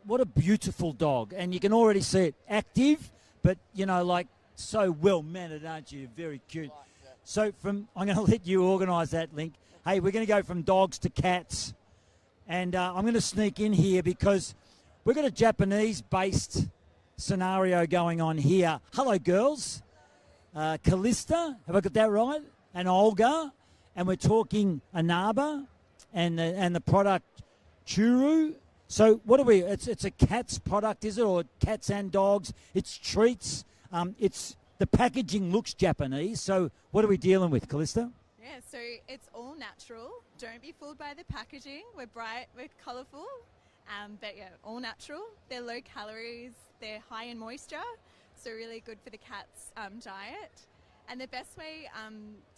What a beautiful dog. And you can already see it active, but, like so well-mannered, aren't you? Very cute. So I'm going to let you organise that, Link. Hey, we're going to go from dogs to cats. And I'm going to sneak in here because we've got a Japanese-based scenario going on here. Hello, girls. Callista, have I got that right? And Olga. And we're talking Anaba and the product Churu. So what are we? It's a cat's product, is it? Or cats and dogs? It's treats. The packaging looks Japanese, so what are we dealing with, Callista? Yeah, so it's all natural. Don't be fooled by the packaging. We're bright, we're colourful, but yeah, all natural. They're low calories, they're high in moisture, so really good for the cat's diet. And the best way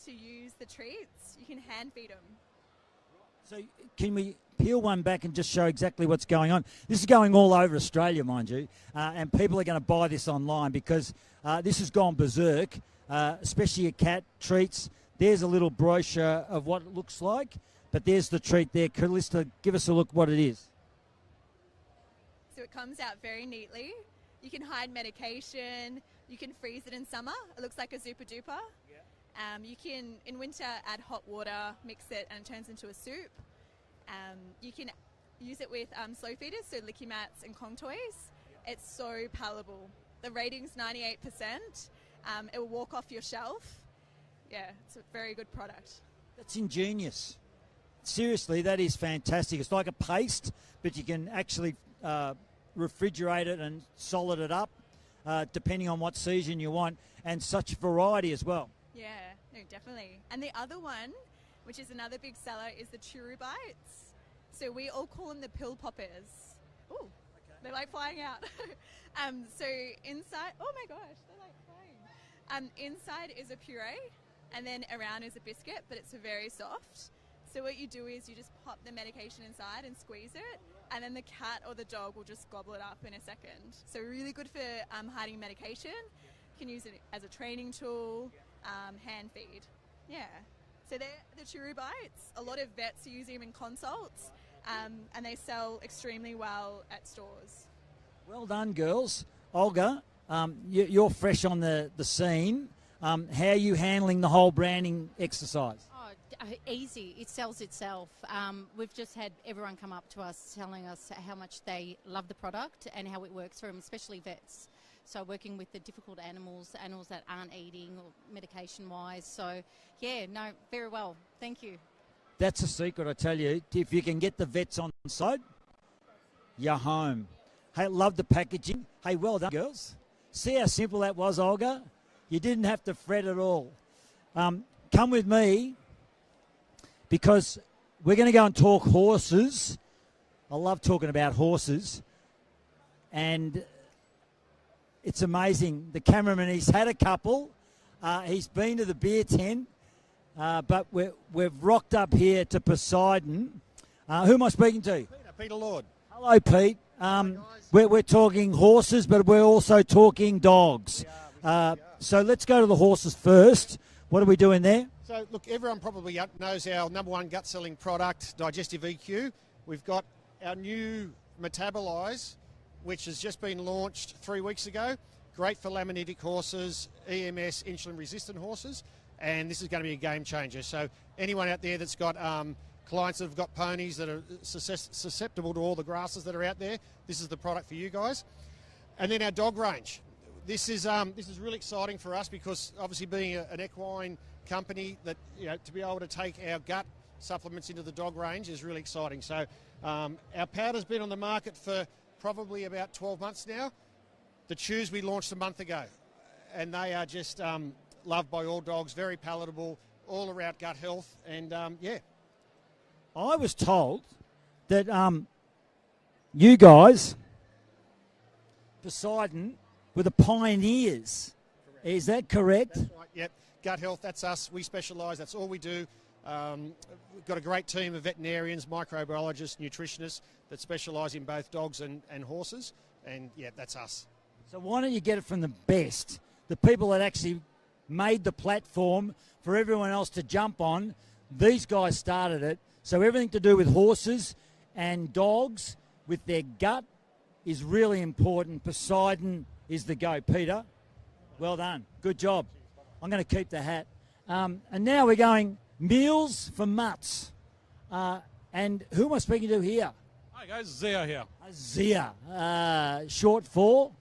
to use the treats, you can hand feed them. So can we peel one back and just show exactly what's going on? This is going all over Australia, mind you, and people are going to buy this online because this has gone berserk, especially your cat treats. There's a little brochure of what it looks like, but there's the treat there. Callista, give us a look what it is. So it comes out very neatly. You can hide medication. You can freeze it in summer. It looks like a Zupa Duper. You can, in winter, add hot water, mix it, and it turns into a soup. You can use it with slow feeders, so licky mats and Kong toys. It's so palatable. The rating's 98%. It will walk off your shelf. Yeah, it's a very good product. That's ingenious. Seriously, that is fantastic. It's like a paste, but you can actually refrigerate it and solid it up, depending on what season you want, and such variety as well. Yeah, no, definitely. And the other one, which is another big seller, is the Churu Bites. So we all call them the pill poppers. Ooh, okay. They're like flying out. So inside, oh my gosh, they're like flying. Inside is a puree, and then around is a biscuit, but it's very soft. So what you do is you just pop the medication inside and squeeze it, and then the cat or the dog will just gobble it up in a second. So really good for hiding medication. You can use it as a training tool, hand feed. Yeah. So they're the Churu Bites. A lot of vets are using them in consults, and they sell extremely well at stores. Well done, girls. Olga, you're fresh on the scene. How are you handling the whole branding exercise? Easy. It sells itself. We've just had everyone come up to us telling us how much they love the product and how it works for them, especially vets. So working with the difficult animals that aren't eating or medication-wise. So, yeah, no, very well. Thank you. That's a secret, I tell you. If you can get the vets on side, you're home. Hey, love the packaging. Hey, well done, girls. See how simple that was, Olga? You didn't have to fret at all. Come with me because we're going to go and talk horses. I love talking about horses. And it's amazing. The cameraman, he's had a couple. He's been to the beer tent. But we've rocked up here to Poseidon. Who am I speaking to? Peter Lord. Hello, Pete. We're talking horses, but we're also talking dogs. So let's go to the horses first. What are we doing there? So, look, everyone probably knows our number one gut-selling product, Digestive EQ. We've got our new Metabolize, which has just been launched 3 weeks ago. Great for laminitic horses, EMS, insulin-resistant horses. And this is going to be a game changer. So anyone out there that's got clients that have got ponies that are susceptible to all the grasses that are out there, this is the product for you guys. And then our dog range. This is really exciting for us because obviously being an equine company, that to be able to take our gut supplements into the dog range is really exciting. So our powder's been on the market for probably about 12 months now. The chews we launched a month ago, and they are just loved by all dogs, very palatable, all around gut health, and yeah. I was told that you guys, Poseidon, were the pioneers. Correct. Is that correct? That's right, yep. Gut health, that's us. We specialise, that's all we do. We've got a great team of veterinarians, microbiologists, nutritionists that specialise in both dogs and horses, and yeah, that's us. So why don't you get it from the best, the people that actually made the platform for everyone else to jump on. These guys started it. So everything to do with horses and dogs with their gut is really important. Poseidon is the go. Peter, well done. Good job. I'm going to keep the hat. And now we're going meals for mutts. And who am I speaking to here? Hi guys, Zia here. Zia. Short for?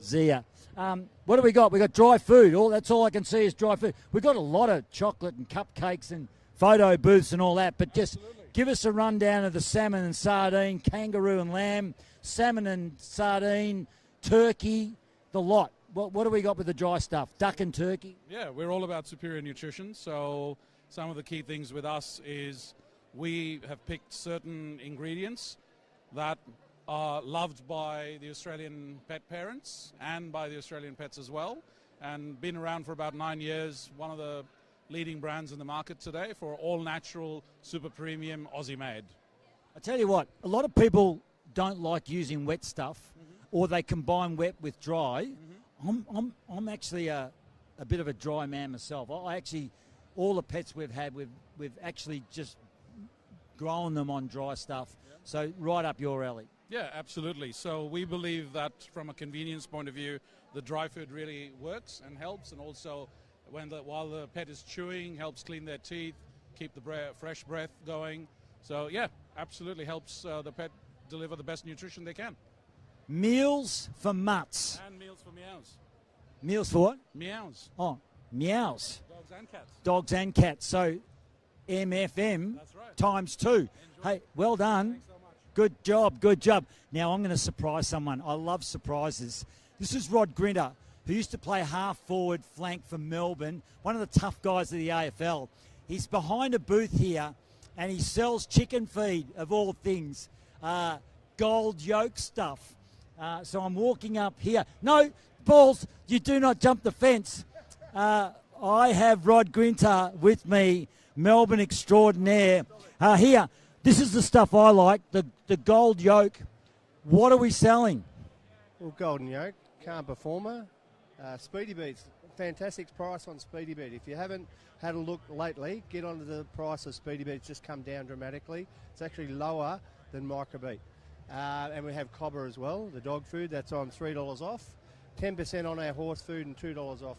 Zia. What do we got? We got dry food. That's all I can see is dry food. We've got a lot of chocolate and cupcakes and photo booths and all that, but just give us a rundown of the salmon and sardine, kangaroo and lamb, salmon and sardine, turkey, the lot. What do we got with the dry stuff? Duck and turkey? Yeah, we're all about superior nutrition. So some of the key things with us is we have picked certain ingredients that are loved by the Australian pet parents and by the Australian pets as well, and been around for about 9 years, one of the leading brands in the market today for all natural, super premium, Aussie made. I tell you what, a lot of people don't like using wet stuff, or they combine wet with dry. I'm actually a bit of a dry man myself. I actually, all the pets we've had, we've actually just grown them on dry stuff. So right up your alley. Yeah, absolutely. So we believe that from a convenience point of view, the dry food really works and helps, and also while the pet is chewing, helps clean their teeth, keep the fresh breath going. So yeah, absolutely helps the pet deliver the best nutrition they can. Meals for mutts. And meals for meows. Meals for what? Meows. Oh, meows. Dogs and cats. Dogs and cats. So MFM times 2. Enjoy. Hey, well done. Thanks so much. Good job, good job. Now I'm going to surprise someone. I love surprises. This is Rod Grinter, who used to play half-forward flank for Melbourne, one of the tough guys of the AFL. He's behind a booth here, and he sells chicken feed, of all things, gold yolk stuff. So I'm walking up here. No, balls, you do not jump the fence. I have Rod Grinter with me, Melbourne extraordinaire. Here, this is the stuff I like, the gold yolk. What are we selling? Well, golden yolk, calm performer. Speedy Beats, fantastic price on Speedy Beat. If you haven't had a look lately, get onto the price of Speedy Beat. It's just come down dramatically. It's actually lower than Microbeat. And we have Cobber as well, the dog food. That's on $3 off. 10% on our horse food and $2 off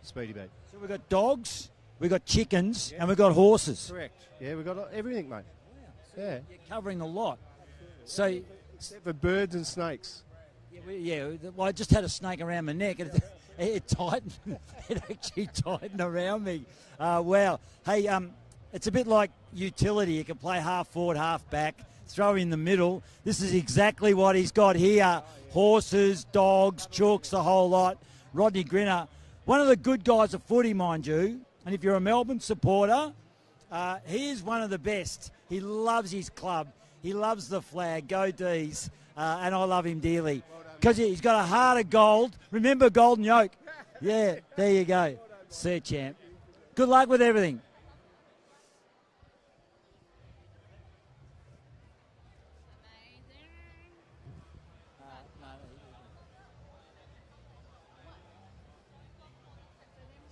Speedy Beat. So we've got dogs, we've got chickens, and we've got horses. Correct. Yeah, we've got everything, mate. So yeah. You're covering a lot. So except for birds and snakes. Well, I just had a snake around my neck. It tightened. It actually tightened around me. Wow. Hey, it's a bit like utility. You can play half forward, half back, throw in the middle. This is exactly what he's got here. Horses, dogs, chooks, the whole lot. Rodney Grinner, one of the good guys of footy, mind you. And if you're a Melbourne supporter, he is one of the best. He loves his club. He loves the flag. Go D's. And I love him dearly. Because he's got a heart of gold. Remember Golden Yoke? Yeah, there you go. See you, champ. Good luck with everything.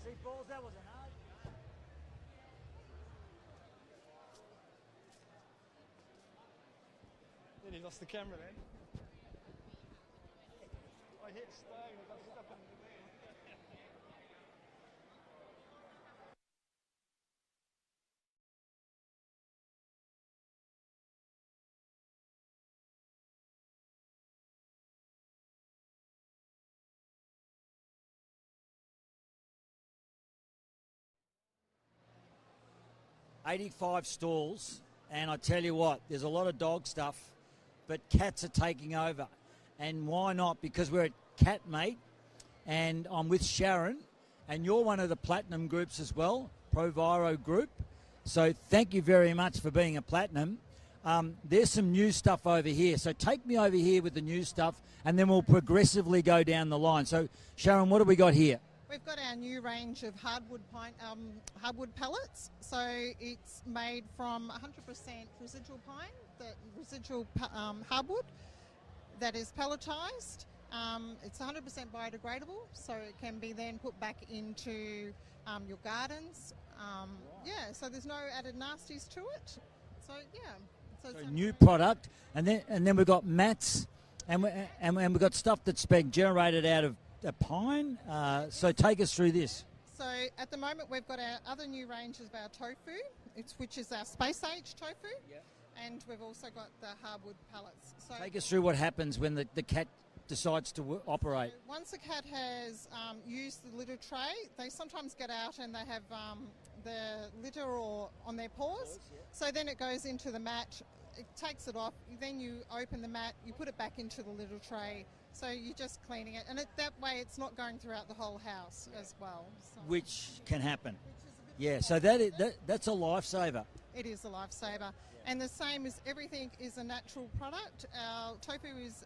See, balls, that wasn't hard. Then he lost the camera then. I hit stone, I got stuck on the wheel. $85 stalls, and I tell you what, there's a lot of dog stuff, but cats are taking over. And why not? Because we're at Cat Mate, and I'm with Sharon, and you're one of the platinum groups as well, Proviro Group. So thank you very much for being a platinum. There's some new stuff over here. So take me over here with the new stuff, and then we'll progressively go down the line. So Sharon, what have we got here? We've got our new range of hardwood pellets. So it's made from 100% residual pine, the residual hardwood that is pelletized. It's 100% biodegradable, so it can be then put back into your gardens. So there's no added nasties to it. So So new product, and then we've got mats, and we've got stuff that's been generated out of pine. So take us through this. So at the moment we've got our other new range of our tofu, which is our space age tofu, and we've also got the hardwood pellets. So Take us through what happens when the cat decides to operate. once a cat has used the litter tray, they sometimes get out and they have the litter or on their paws. So then it goes into the mat, it takes it off, then you open the mat, you put it back into the litter tray. So you're just cleaning it, and that way it's not going throughout the whole house as well. So. Which can happen. Yeah, so that's a lifesaver. It is a lifesaver. And the same as everything is a natural product. Our tofu is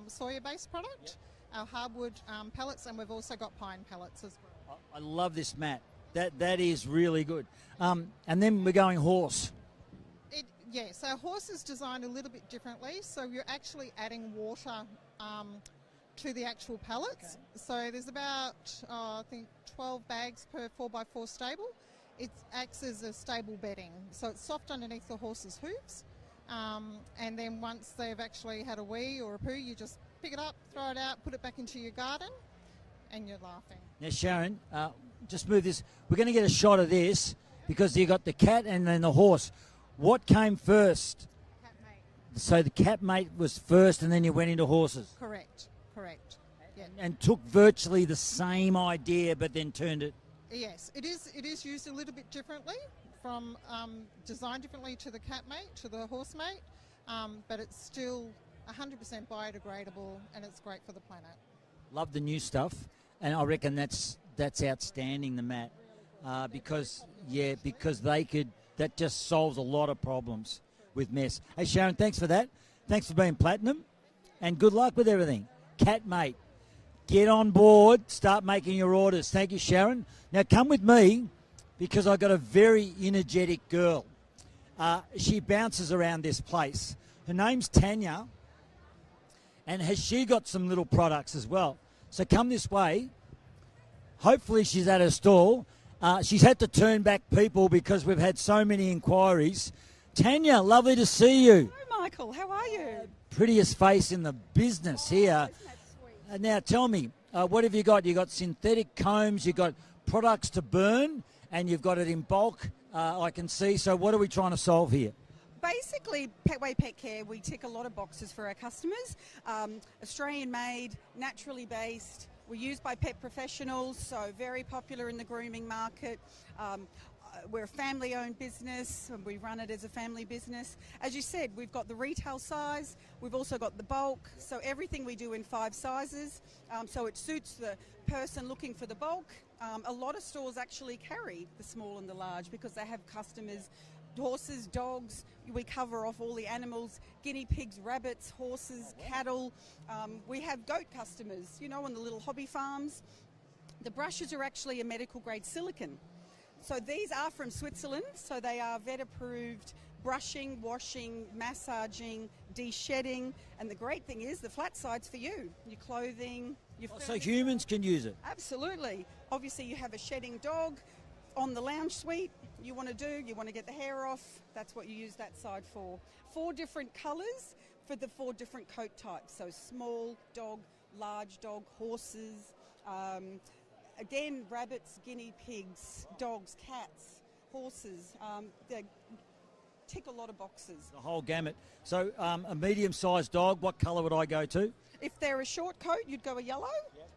soya-based product, our hardwood pellets, and we've also got pine pellets as well. I love this mat. That is really good. And then we're going horse. So our horse is designed a little bit differently. So you're actually adding water to the actual pellets. Okay. So there's about, I think, 12 bags per 4x4 stable. It acts as a stable bedding. So it's soft underneath the horse's hooves. And then once they've actually had a wee or a poo, you just pick it up, throw it out, put it back into your garden, and you're laughing. Now, Sharon, just move this. We're going to get a shot of this because you got the cat and then the horse. What came first? Cat mate. So the cat mate was first, and then you went into horses. Correct. Yeah. And took virtually the same idea, but then turned it. Yes, it is used a little bit differently, from designed differently to the cat mate, to the horse mate, but it's still 100% biodegradable, and it's great for the planet. Love the new stuff, and I reckon that's outstanding, the mat, because that just solves a lot of problems with mess. Hey Sharon, thanks for that. Thanks for being platinum, and good luck with everything. Cat mate, get on board, start making your orders. Thank you, Sharon. Now come with me because I've got a very energetic girl. She bounces around this place. Her name's Tanya, and has she got some little products as well. So come this way. Hopefully she's at her stall. She's had to turn back people because we've had so many inquiries. Tanya, lovely to see you. Hello, Michael. How are you? Prettiest face in the business here. Now tell me, what have you got? You got synthetic combs, you've got products to burn, and you've got it in bulk, I can see. So what are we trying to solve here? Basically, Petway Pet Care, we tick a lot of boxes for our customers. Australian made, naturally based. We're used by pet professionals, so very popular in the grooming market. We're a family-owned business, and we run it as a family business. As you said, we've got the retail size, we've also got the bulk, so everything we do in 5 sizes, so it suits the person looking for the bulk. A lot of stores actually carry the small and the large because they have customers, horses, dogs. We cover off all the animals, guinea pigs, rabbits, horses, cattle. We have goat customers, you know, on the little hobby farms. The brushes are actually a medical grade silicone. So these are from Switzerland, so they are vet approved, brushing, washing, massaging, de-shedding, and the great thing is the flat side's for you, your clothing, your So humans can use it? Absolutely. Obviously you have a shedding dog on the lounge suite, you want to get the hair off, that's what you use that side for. 4 different colours for the 4 different coat types, so small dog, large dog, horses, again, rabbits, guinea pigs, dogs, cats, horses. They tick a lot of boxes. The whole gamut. So a medium-sized dog, what colour would I go to? If they're a short coat, you'd go a yellow.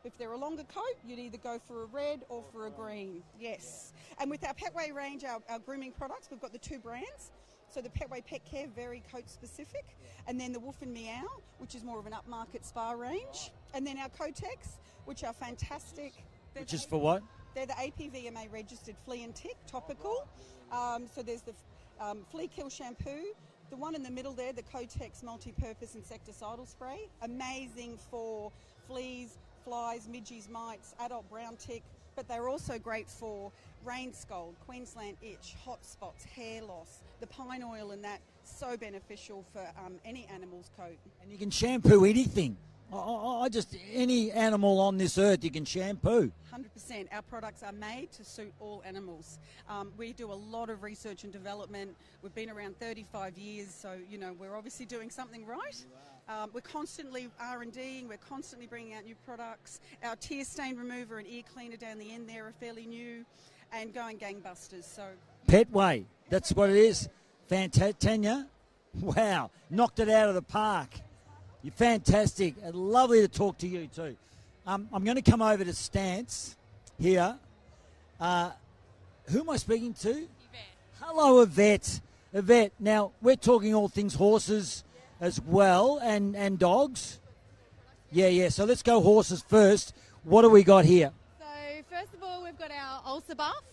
If they're a longer coat, you'd either go for a red or for a green. Yes. And with our Petway range, our grooming products, we've got the 2 brands. So the Petway Pet Care, very coat specific. And then the Woof and Meow, which is more of an upmarket spa range. And then our Kotex, which are fantastic. Which is for what? They're the APVMA registered flea and tick topical. So there's the flea kill shampoo. The one in the middle there, the Kotex multi-purpose insecticidal spray. Amazing for fleas, flies, midges, mites, adult brown tick. But they're also great for rain scald, Queensland itch, hot spots, hair loss. The pine oil in that, so beneficial for any animal's coat. And you can shampoo anything. Any animal on this earth you can shampoo. 100%. Our products are made to suit all animals. We do a lot of research and development. We've been around 35 years, so, you know, we're obviously doing something right. We're constantly R&Ding, we're constantly bringing out new products. Our tear stain remover and ear cleaner down the end there are fairly new and going gangbusters. So Petway, that's what it is. Fantastic. Tanya, wow, knocked it out of the park. You're fantastic. Lovely to talk to you too. I'm going to come over to Stance here. Who am I speaking to? Yvette. Hello, Yvette. Yvette, now we're talking all things horses as well and dogs. Yeah. So let's go horses first. What do we got here? So first of all, we've got our ulcer buff.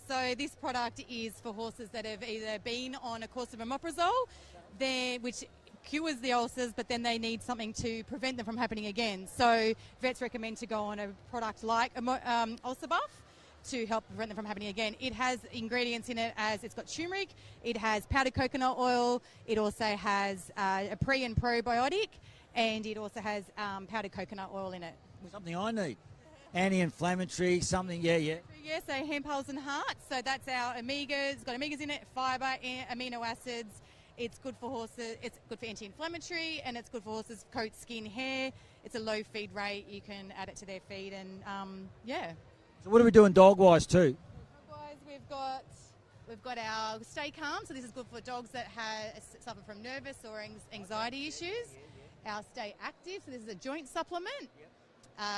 So this product is for horses that have either been on a course of omeprazole, which cures the ulcers, but then they need something to prevent them from happening again. So vets recommend to go on a product like ulcer buff to help prevent them from happening again. It has ingredients in it as it's got turmeric, it has powdered coconut oil, it also has a pre and probiotic, and it also has powdered coconut oil in it. Something I need. Anti-inflammatory, something, yeah. Yeah, so hemp, pulse and heart. So that's our omegas. It's got omegas in it, fibre, amino acids. It's good for horses. It's good for anti-inflammatory, and it's good for horses' coat, skin, hair. It's a low feed rate. You can add it to their feed, and yeah. So what are we doing dog-wise too? Dog-wise, we've got our Stay Calm. So this is good for dogs that suffer from nervous or anxiety issues. Our Stay Active. So this is a joint supplement.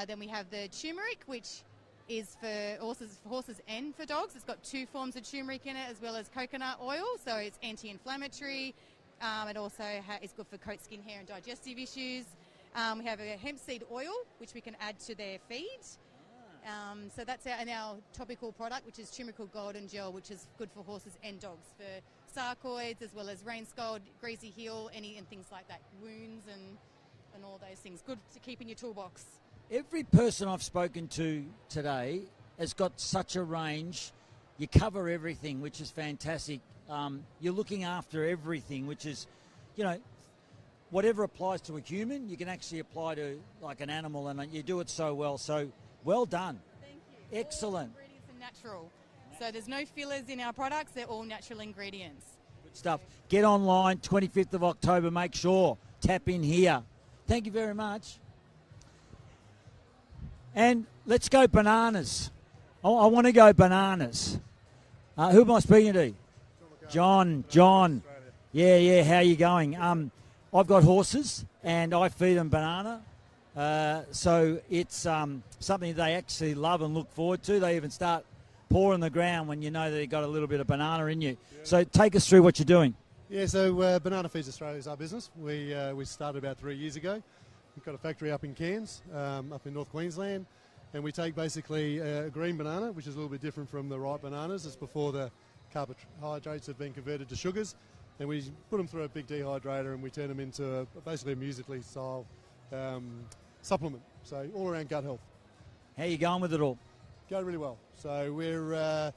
Then we have the turmeric, which is for horses and for dogs. It's got 2 forms of turmeric in it, as well as coconut oil, so it's anti-inflammatory. It also is good for coat, skin, hair and digestive issues. We have a hemp seed oil, which we can add to their feed. So that's our topical product, which is turmeric golden gel, which is good for horses and dogs for sarcoids, as well as rain scald, greasy heel, and things like that, wounds and all those things. Good to keep in your toolbox. Every person I've spoken to today has got such a range. You cover everything, which is fantastic. You're looking after everything, which is, whatever applies to a human, you can actually apply to like an animal, and you do it so well. So well done. Thank you. Excellent. All ingredients are natural. So there's no fillers in our products. They're all natural ingredients. Good stuff. Get online, 25th of October. Make sure. Tap in here. Thank you very much. And let's go bananas. I want to go bananas. Who am I speaking to? John. Yeah. How you going? I've got horses, and I feed them banana. So it's something they actually love and look forward to. They even start pawing the ground when you know they've got a little bit of banana in you. Yeah. So take us through what you're doing. Yeah, so Banana Feeds Australia is our business. We started about 3 years ago. We've got a factory up in Cairns, up in North Queensland, and we take basically a green banana, which is a little bit different from the ripe bananas. It's before the carbohydrates have been converted to sugars, and we put them through a big dehydrator and we turn them into basically a musically style supplement. So all around gut health. How you going with it all? Going really well. So we're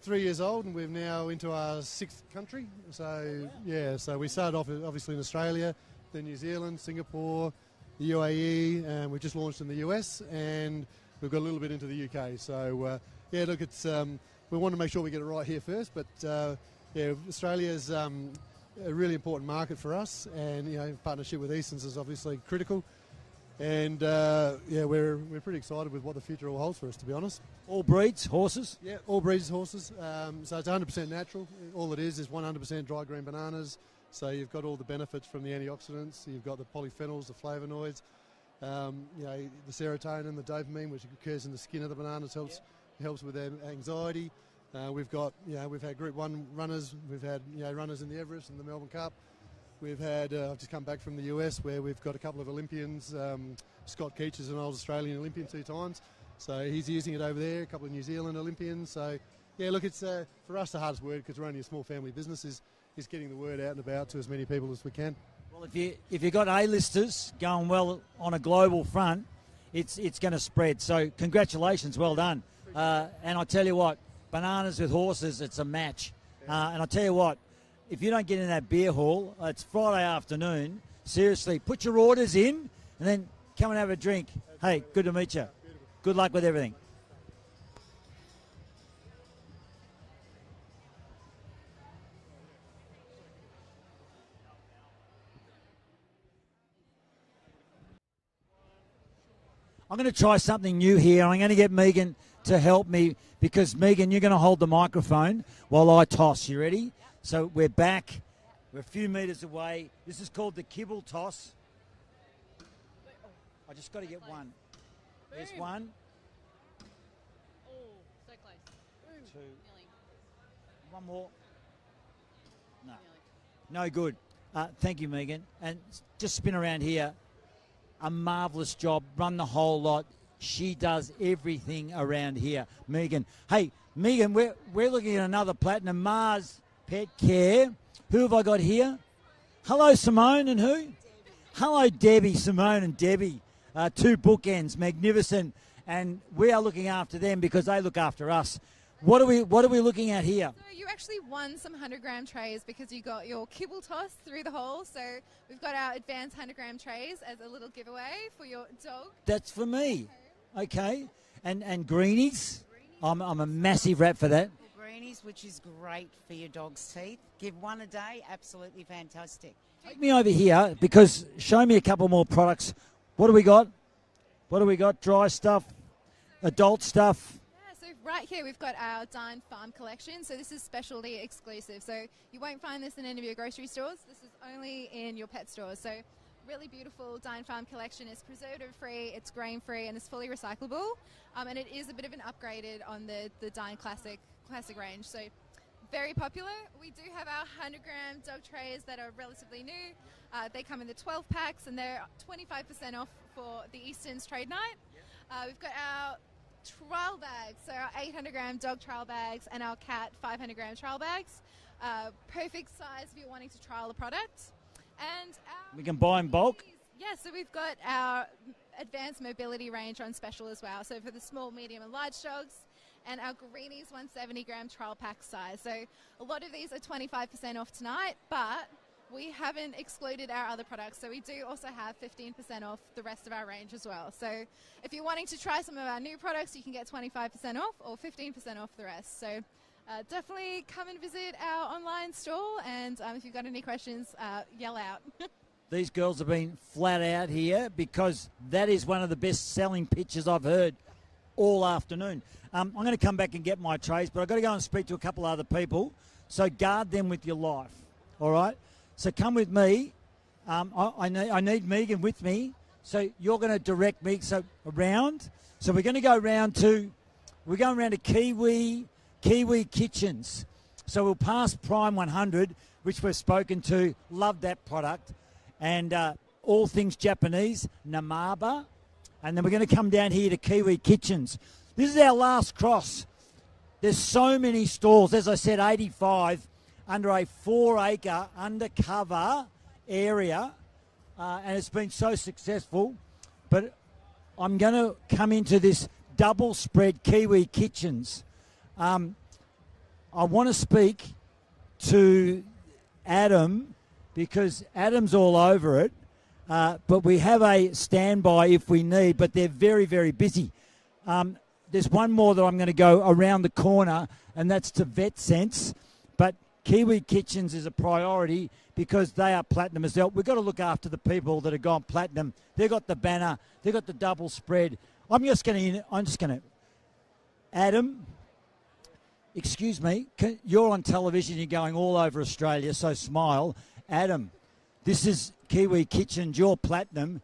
3 years old and we're now into our 6th country. So yeah, so we started off obviously in Australia, then New Zealand, Singapore, the UAE, and we've just launched in the US, and we've got a little bit into the UK. So yeah, look, it's we want to make sure we get it right here first, but yeah, Australia is a really important market for us, and you know, partnership with Easton's is obviously critical. And yeah, we're pretty excited with what the future all holds for us, to be honest. All breeds, horses? Yeah, all breeds horses. So it's 100% natural. All it is 100% dry green bananas. So you've got all the benefits from the antioxidants. You've got the polyphenols, the flavonoids, you know, the serotonin, the dopamine, which occurs in the skin of the bananas, helps with their anxiety. We've got, you know, we've had Group 1 runners. We've had, you know, runners in the Everest and the Melbourne Cup. We've had, I've just come back from the US where we've got a couple of Olympians. Scott Keach is an old Australian Olympian 2 times. So he's using it over there, a couple of New Zealand Olympians. So, yeah, look, it's for us the hardest word, because we're only a small family business, is getting the word out and about to as many people as we can. Well, if you've got A-listers going well on a global front, it's going to spread. So congratulations, well done. And I tell you what, bananas with horses, it's a match. And I tell you what, if you don't get in that beer hall, it's Friday afternoon, seriously, put your orders in and then come and have a drink. Hey, good to meet you. Good luck with everything. I'm going to try something new here. I'm going to get Megan to help me, because, Megan, you're going to hold the microphone while I toss. You ready? So we're back. We're a few metres away. This is called the kibble toss. I just got to get one. There's one. Oh, so close. Two. One more. No. No good. Thank you, Megan. And just spin around here. A marvellous job. Run the whole lot. She does everything around here. Megan. Hey, Megan, we're looking at another platinum. Mars Pet Care. Who have I got here? Hello, Simone, and who? Debbie. Hello, Debbie. Simone and Debbie. 2 bookends. Magnificent. And we are looking after them because they look after us. What are we looking at here? So you actually won some 100-gram trays because you got your kibble toss through the hole. So we've got our advanced 100-gram trays as a little giveaway for your dog. That's for me. Okay. And greenies? I'm a massive rep for that. Greenies, which is great for your dog's teeth. Give one a day, absolutely fantastic. Take me over here, because show me a couple more products. What do we got? What do we got? Dry stuff, adult stuff. So right here we've got our Dine Farm collection. So this is specialty exclusive. So you won't find this in any of your grocery stores. This is only in your pet stores. So really beautiful Dine Farm collection. It's preservative free, it's grain free, and it's fully recyclable. And it is a bit of an upgraded on the Dine Classic range. So very popular. We do have our 100-gram dog trays that are relatively new. They come in the 12 packs and they're 25% off for the Easton's trade night. We've got our trial bags, so our 800-gram dog trial bags and our cat 500-gram trial bags. Perfect size if you're wanting to trial the product. And we can buy in bulk. Yeah, so we've got our advanced mobility range on special as well. So for the small, medium and large dogs. And our Greenies 170-gram trial pack size. So a lot of these are 25% off tonight, but we haven't excluded our other products. So we do also have 15% off the rest of our range as well. So if you're wanting to try some of our new products, you can get 25% off or 15% off the rest. So definitely come and visit our online store. And if you've got any questions, yell out. These girls have been flat out here because that is one of the best-selling pictures I've heard all afternoon. I'm going to come back and get my trays, but I've got to go and speak to a couple of other people. So guard them with your life, all right? So come with me. I need Megan with me. So you're going to direct me around. So we're going to go around to Kiwi Kitchens. So we'll pass Prime 100, which we've spoken to. Love that product. And all things Japanese, Namaba. And then we're going to come down here to Kiwi Kitchens. This is our last cross. There's so many stalls. As I said, 85 under a 4-acre undercover area. And it's been so successful. But I'm going to come into this double spread Kiwi Kitchens. I want to speak to Adam because Adam's all over it. But we have a standby if we need, but they're very, very busy. There's one more that I'm going to go around the corner, and that's to VetSense. But Kiwi Kitchens is a priority because they are platinum as well. We've got to look after the people that have gone platinum. They've got the banner. They've got the double spread. I'm just going to... Adam, excuse me. You're on television. You're going all over Australia, so smile. Adam, this is Kiwi Kitchens. You're platinum.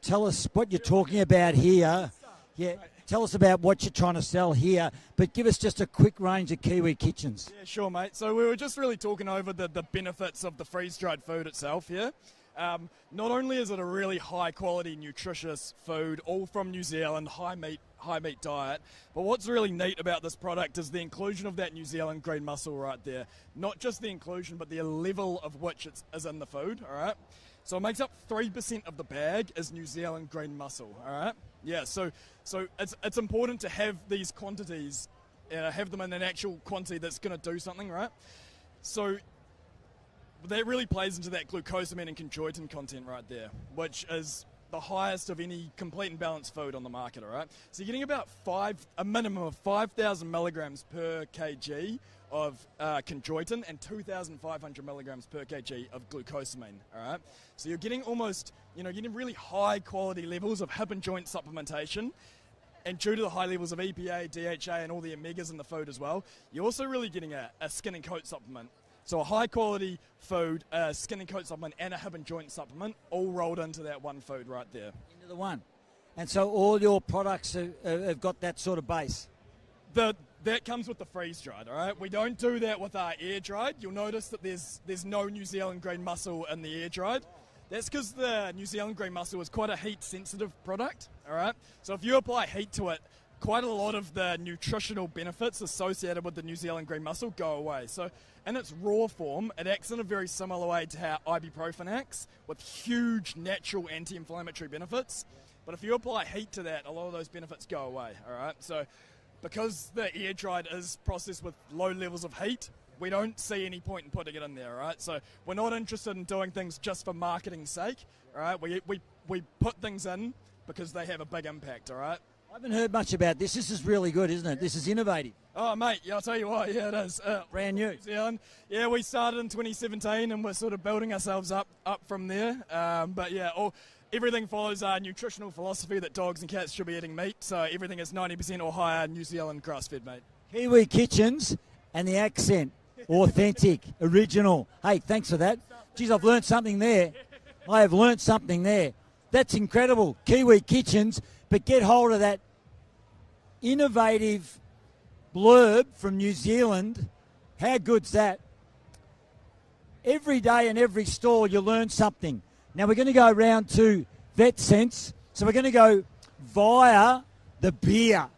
Tell us what you're talking about here. Yeah. Tell us about what you're trying to sell here, but give us just a quick range of Kiwi Kitchens. Yeah, sure, mate. So we were just really talking over the benefits of the freeze-dried food itself here. Not only is it a really high-quality, nutritious food, all from New Zealand, high meat diet, but what's really neat about this product is the inclusion of that New Zealand green mussel right there. Not just the inclusion, but the level of which is in the food, all right? So it makes up 3% of the bag is New Zealand green mussel, all right? Yeah, so it's important to have these quantities, have them in an actual quantity that's going to do something, right? So that really plays into that glucosamine and chondroitin content right there, which is the highest of any complete and balanced food on the market, all right? So you're getting about a minimum of 5,000 milligrams per kg of chondroitin and 2,500 milligrams per kg of glucosamine, all right? So you're getting getting really high quality levels of hip and joint supplementation, and due to the high levels of EPA, DHA, and all the omegas in the food as well, you're also really getting a skin and coat supplement. So a high quality food, a skin and coat supplement, and a hip and joint supplement all rolled into that one food right there. Into the one. And so all your products have got that sort of base? That comes with the freeze-dried, all right? We don't do that with our air-dried. You'll notice that there's no New Zealand green mussel in the air-dried. That's because the New Zealand green mussel is quite a heat-sensitive product, all right? So if you apply heat to it, quite a lot of the nutritional benefits associated with the New Zealand green mussel go away. So in its raw form, it acts in a very similar way to how ibuprofen acts, with huge natural anti-inflammatory benefits. But if you apply heat to that, a lot of those benefits go away, all right? So because the air-dried is processed with low levels of heat, we don't see any point in putting it in there, all right? So we're not interested in doing things just for marketing's sake, all right? We put things in because they have a big impact, all right? I haven't heard much about this. This is really good, isn't it? This is innovative. Oh, mate, yeah, I'll tell you what, yeah, it is. Brand new. New Zealand. Yeah, we started in 2017 and we're sort of building ourselves up from there. But yeah, everything follows our nutritional philosophy that dogs and cats should be eating meat. So everything is 90% or higher New Zealand grass-fed, mate. Kiwi Kitchens and the accent. Authentic, original. Hey, thanks for that. Geez, I've learned something there. I have learned something there. That's incredible. Kiwi Kitchens, but get hold of that innovative blurb from New Zealand. How good's that? Every day in every store you learn something. Now we're going to go around to VetSense. So we're going to go via the beer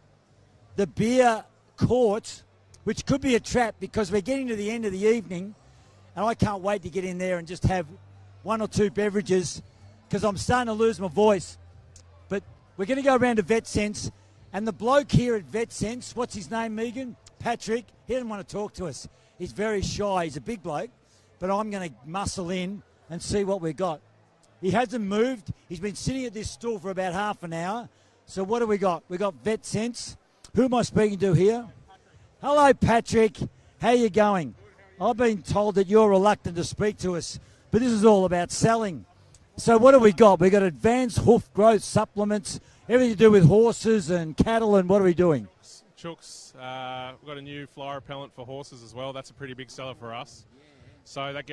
court, which could be a trap because we're getting to the end of the evening and I can't wait to get in there and just have one or two beverages because I'm starting to lose my voice. But we're going to go around to VetSense, and the bloke here at VetSense, what's his name, Megan? Patrick. He doesn't want to talk to us. He's very shy. He's a big bloke, but I'm going to muscle in and see what we've got. He hasn't moved. He's been sitting at this stool for about half an hour. So what do we got? We got VetSense. Who am I speaking to here? Hello, Patrick. How you going? I've been told that you're reluctant to speak to us, but this is all about selling. So what do we got? We've got advanced hoof growth supplements, everything to do with horses and cattle, and what are we doing? Chooks. We've got a new flyer repellent for horses as well. That's a pretty big seller for us. So that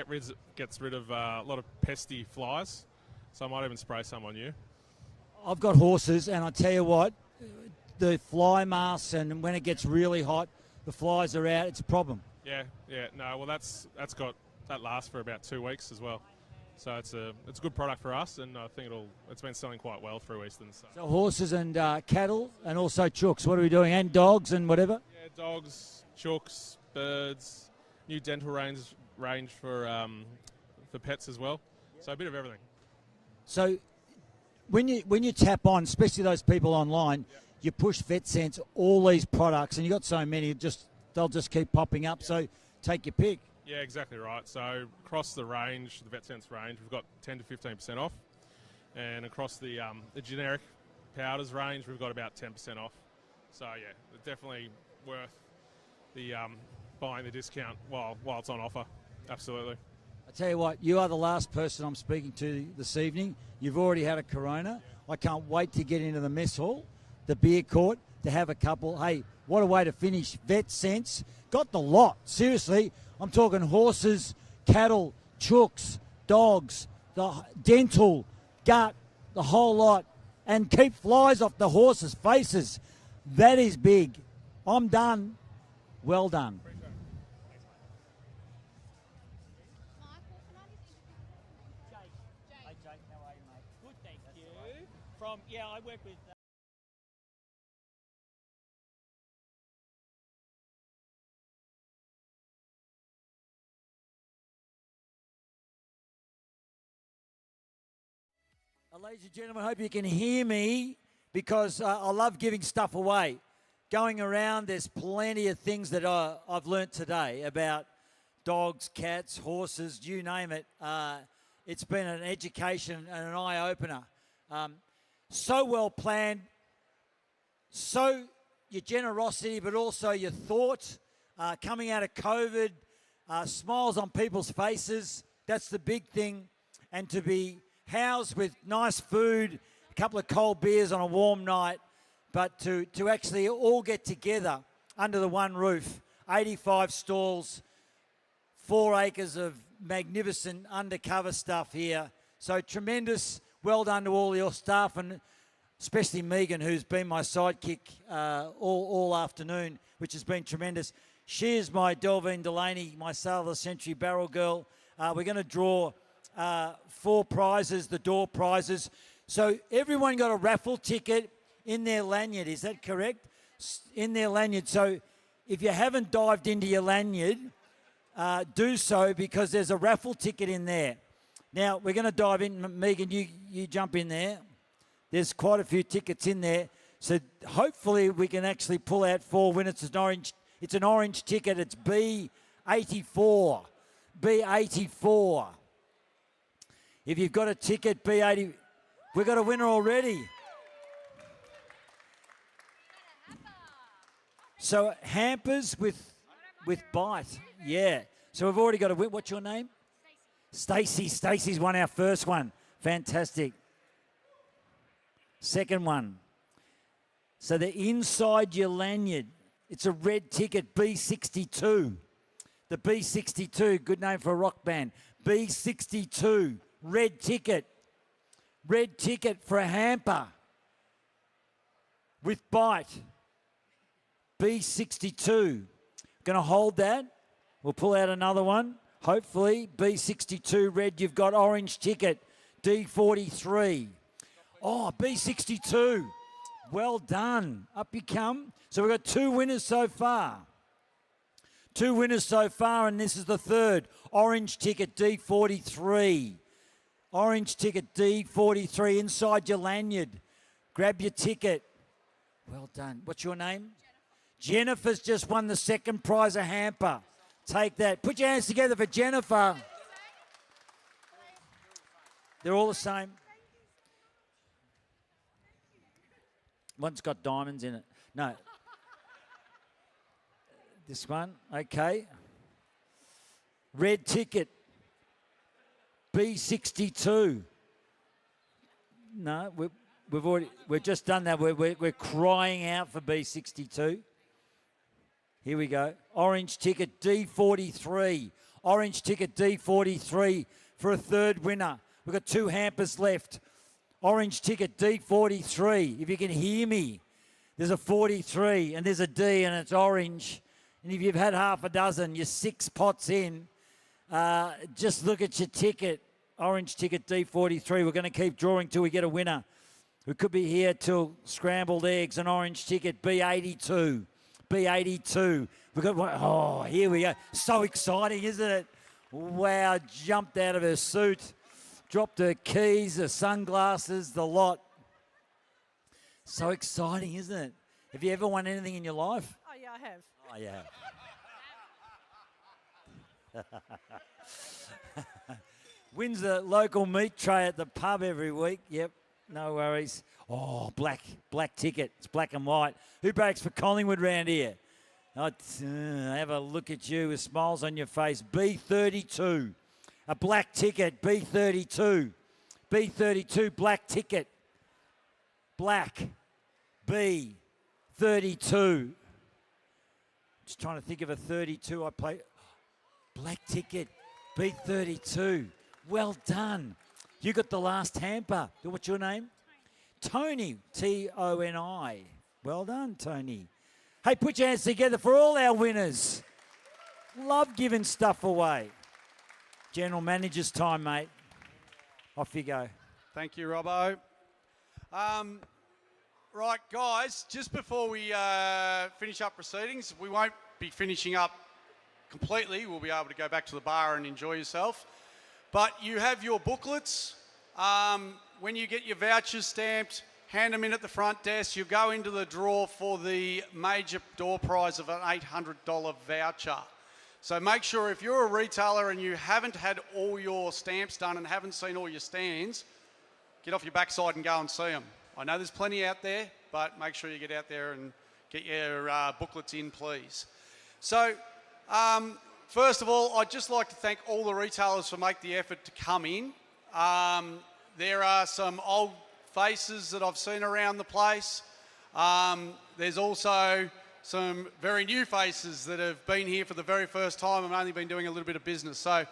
gets rid of a lot of pesky flies. So I might even spray some on you. I've got horses, and I tell you what, the fly masks, and when it gets really hot, the flies are out. It's a problem. Yeah. No, well, that lasts for about 2 weeks as well. So it's a good product for us, and I think it's been selling quite well through Eastern. So horses and cattle, and also chooks. What are we doing? And dogs and whatever. Yeah, dogs, chooks, birds, new dental range for pets as well. So a bit of everything. So when you tap on, especially those people online, you push VetSense, all these products, and you got so many, they'll just keep popping up. So take your pick. Yeah, exactly right. So across the range, the VetSense range, we've got 10 to 15% off, and across the generic powders range, we've got about 10% off. So yeah, it's definitely worth the buying the discount while it's on offer. Absolutely. I tell you what, you are the last person I'm speaking to this evening. You've already had a Corona. I can't wait to get into the mess hall, the beer court, to have a couple. Hey, what a way to finish. VetSense got the lot. Seriously, I'm talking horses, cattle, chooks, dogs, the dental, gut, the whole lot. And keep flies off the horses' faces. That is big. I'm done. Well done. I work with. Ladies and gentlemen, I hope you can hear me because I love giving stuff away. Going around, there's plenty of things that I've learnt today about dogs, cats, horses, you name it. It's been an education and an eye-opener. So well planned, so your generosity, but also your thought coming out of COVID, smiles on people's faces. That's the big thing. And to be housed with nice food, a couple of cold beers on a warm night, but to actually all get together under the one roof. 85 stalls, 4 acres of magnificent undercover stuff here. So tremendous. Well done to all your staff, and especially Megan, who's been my sidekick all afternoon, which has been tremendous. She is my Delvine Delaney, my Sale of the Century Barrel Girl. We're going to draw 4 prizes, the door prizes. So everyone got a raffle ticket in their lanyard. Is that correct? In their lanyard. So if you haven't dived into your lanyard, do so, because there's a raffle ticket in there. Now, we're going to dive in. Megan, you jump in there. There's quite a few tickets in there. So hopefully we can actually pull out 4 winners. It's an orange ticket. It's B84. B84. If you've got a ticket, B80. We've got a winner already. So hampers with bite. Yeah. So we've already got a win. What's your name? Stacey. Stacey's won our first one. Fantastic. Second one. So they're inside your lanyard. It's a red ticket, B62. The B62, good name for a rock band. B62, red ticket. Red ticket for a hamper with bite. B62. Going to hold that. We'll pull out another one. Hopefully, B62 red, you've got orange ticket, D43. Oh, B62. Well done. Up you come. So we've got 2 winners so far. 2 winners so far, and this is the third. Orange ticket, D43. Orange ticket, D43, inside your lanyard. Grab your ticket. Well done. What's your name? Jennifer's just won the second prize, a hamper. Take that. Put your hands together for Jennifer. They're all the same. One's got diamonds in it. No. This one, okay. Red ticket, B62. No, we've just done that. We're crying out for B62. Here we go. Orange ticket, D43. Orange ticket D43 for a third winner. We've got 2 hampers left. Orange ticket D43. If you can hear me, there's a 43 and there's a D and it's orange. And if you've had half a dozen, you're 6 pots in. Just look at your ticket. Orange ticket D43. We're going to keep drawing till we get a winner. We could be here till scrambled eggs. An orange ticket B82. B82. We've got one. Oh, here we go. So exciting, isn't it? Wow, jumped out of her suit. Dropped her keys, her sunglasses, the lot. So exciting, isn't it? Have you ever won anything in your life? Oh, yeah, I have. Oh, yeah. Wins the local meat tray at the pub every week. Yep, no worries. Oh, black ticket. It's black and white. Who breaks for Collingwood round here? Have a look at you with smiles on your face. B32. A black ticket, B32. B32, black ticket. Black. B32. Just trying to think of a 32 I play. Black ticket, B32. Well done. You got the last hamper. What's your name? Tony. Toni. Well done, Tony. Hey, put your hands together for all our winners. Love giving stuff away. General manager's time, mate. Off you go. Thank you, Robbo. Right, guys, just before we finish up proceedings, we won't be finishing up completely. We'll be able to go back to the bar and enjoy yourself. But you have your booklets. When you get your vouchers stamped, hand them in at the front desk. You'll go into the draw for the major door prize of an $800 voucher. So make sure if you're a retailer and you haven't had all your stamps done and haven't seen all your stands, get off your backside and go and see them. I know there's plenty out there, but make sure you get out there and get your booklets in, please. So, first of all, I'd just like to thank all the retailers for making the effort to come in. There are some old faces that I've seen around the place. There's also some very new faces that have been here for the very first time and only been doing a little bit of business. So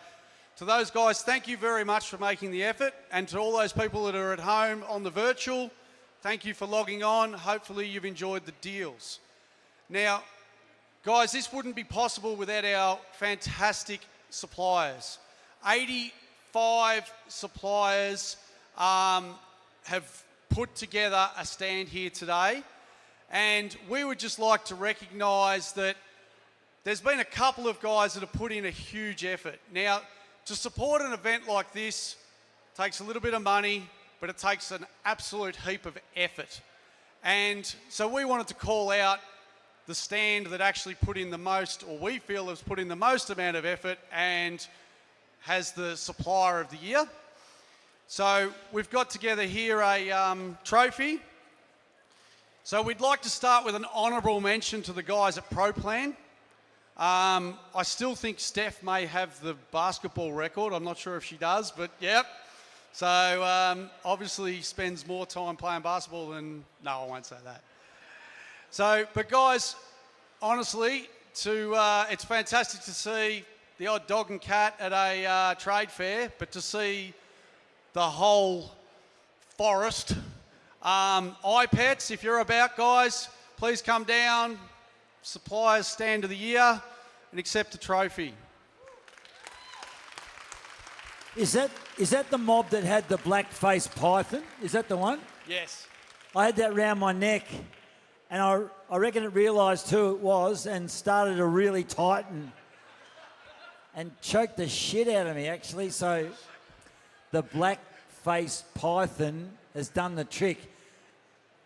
to those guys, thank you very much for making the effort. And to all those people that are at home on the virtual, thank you for logging on. Hopefully you've enjoyed the deals. Now, guys, this wouldn't be possible without our fantastic suppliers. 85 suppliers have put together a stand here today. And we would just like to recognise that there's been a couple of guys that have put in a huge effort. Now, to support an event like this takes a little bit of money, but it takes an absolute heap of effort. And so we wanted to call out the stand that actually put in the most, or we feel has put in the most amount of effort and has the supplier of the year. So we've got together here a trophy. So we'd like to start with an honourable mention to the guys at ProPlan. I still think Steph may have the basketball record. I'm not sure if she does, but yep. So obviously spends more time playing basketball than... No, I won't say that. So, but guys, honestly, it's fantastic to see the odd dog and cat at a trade fair, but to see the whole forest... iPets, if you're about, guys, please come down, suppliers stand of the year and accept a trophy. Is that the mob that had the black-faced python? Is that the one? Yes. I had that round my neck and I reckon it realised who it was and started to really tighten and choked the shit out of me, actually. So the black-faced python has done the trick.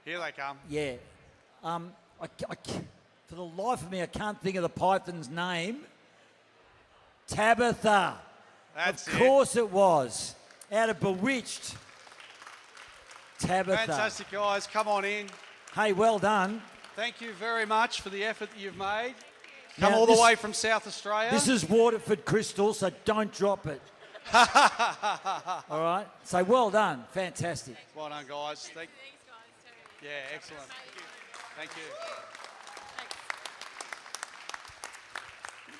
Here they come. Yeah. For the life of me, I can't think of the python's name. Tabitha. That's of course it was. Out of Bewitched. Tabitha. Fantastic, guys. Come on in. Hey, well done. Thank you very much for the effort that you've made. Come Now, all the way from South Australia. This is Waterford Crystal, so don't drop it. All right. So well done. Fantastic. Well done, guys. Yeah, excellent. Thank you.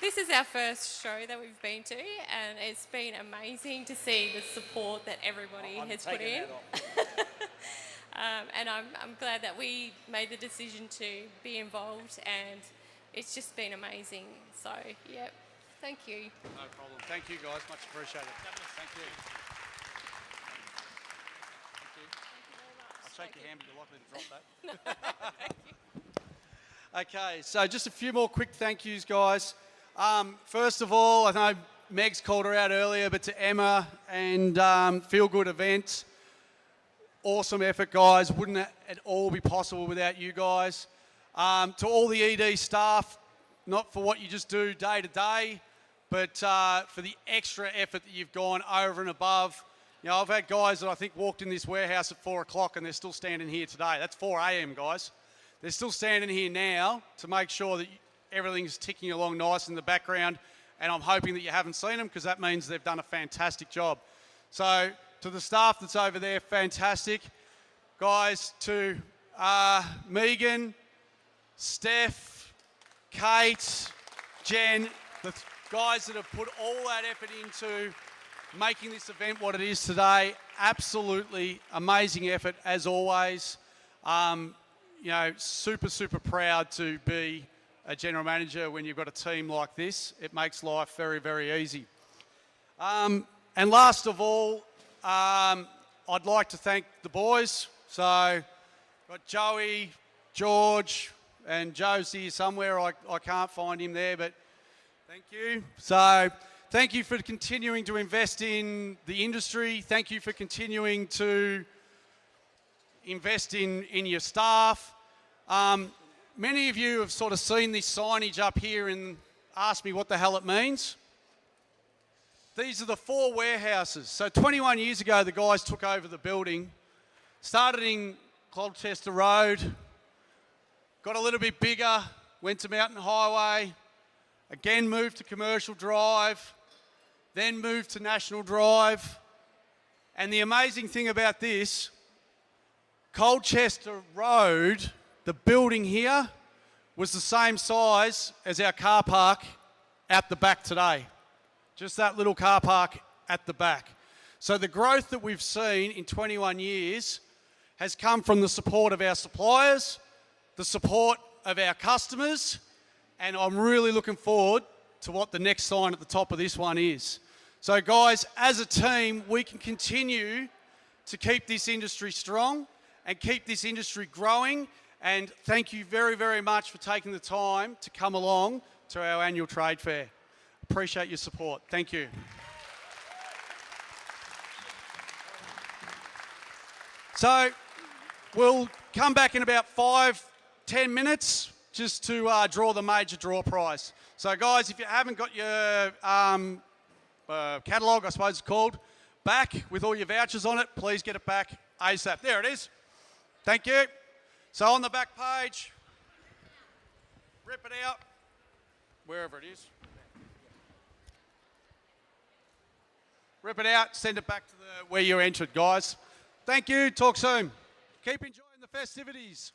this is our first show that we've been to, and it's been amazing to see the support that everybody has put in. And I'm glad that we made the decision to be involved, and it's just been amazing. So, yeah, thank you. No problem. Thank you, guys. Much appreciated. Thank you. I'll shake your hand, but you're likely to drop that. Thank you. Okay, so just a few more quick thank yous, guys. First of all, I know Meg's called her out earlier, but to Emma and Feel Good Events, awesome effort, guys. Wouldn't it at all be possible without you guys. To all the ED staff, not for what you just do day to day, but for the extra effort that you've gone over and above. You know, I've had guys that I think walked in this warehouse at 4 o'clock and they're still standing here today. That's 4 a.m, guys. They're still standing here now to make sure that everything's ticking along nice in the background, and I'm hoping that you haven't seen them, because that means they've done a fantastic job. So to the staff that's over there, fantastic. Guys, to Megan, Steph, Kate, Jen, the guys that have put all that effort into making this event what it is today, absolutely amazing effort as always. You know, super, super proud to be a general manager when you've got a team like this. It makes life very, very easy. And last of all, I'd like to thank the boys. So, got Joey, George, and Joe's here somewhere. I can't find him there, but thank you. So, thank you for continuing to invest in the industry. Thank you for continuing to invest in your staff. Many of you have sort of seen this signage up here and asked me what the hell it means. These are the 4 warehouses. So 21 years ago, the guys took over the building, started in Colchester Road, got a little bit bigger, went to Mountain Highway, again moved to Commercial Drive, then moved to National Drive. And the amazing thing about this, Colchester Road, the building here, was the same size as our car park at the back today. Just that little car park at the back. So the growth that we've seen in 21 years has come from the support of our suppliers, the support of our customers, and I'm really looking forward to what the next sign at the top of this one is. So guys, as a team, we can continue to keep this industry strong and keep this industry growing. And thank you very, very much for taking the time to come along to our annual trade fair. Appreciate your support. Thank you. So we'll come back in about 5-10 minutes just to draw the major draw prize. So guys, if you haven't got your catalogue, I suppose it's called, back with all your vouchers on it, please get it back ASAP. There it is. Thank you. So on the back page, rip it out, wherever it is. Rip it out, send it back to where you entered, guys. Thank you, talk soon. Keep enjoying the festivities.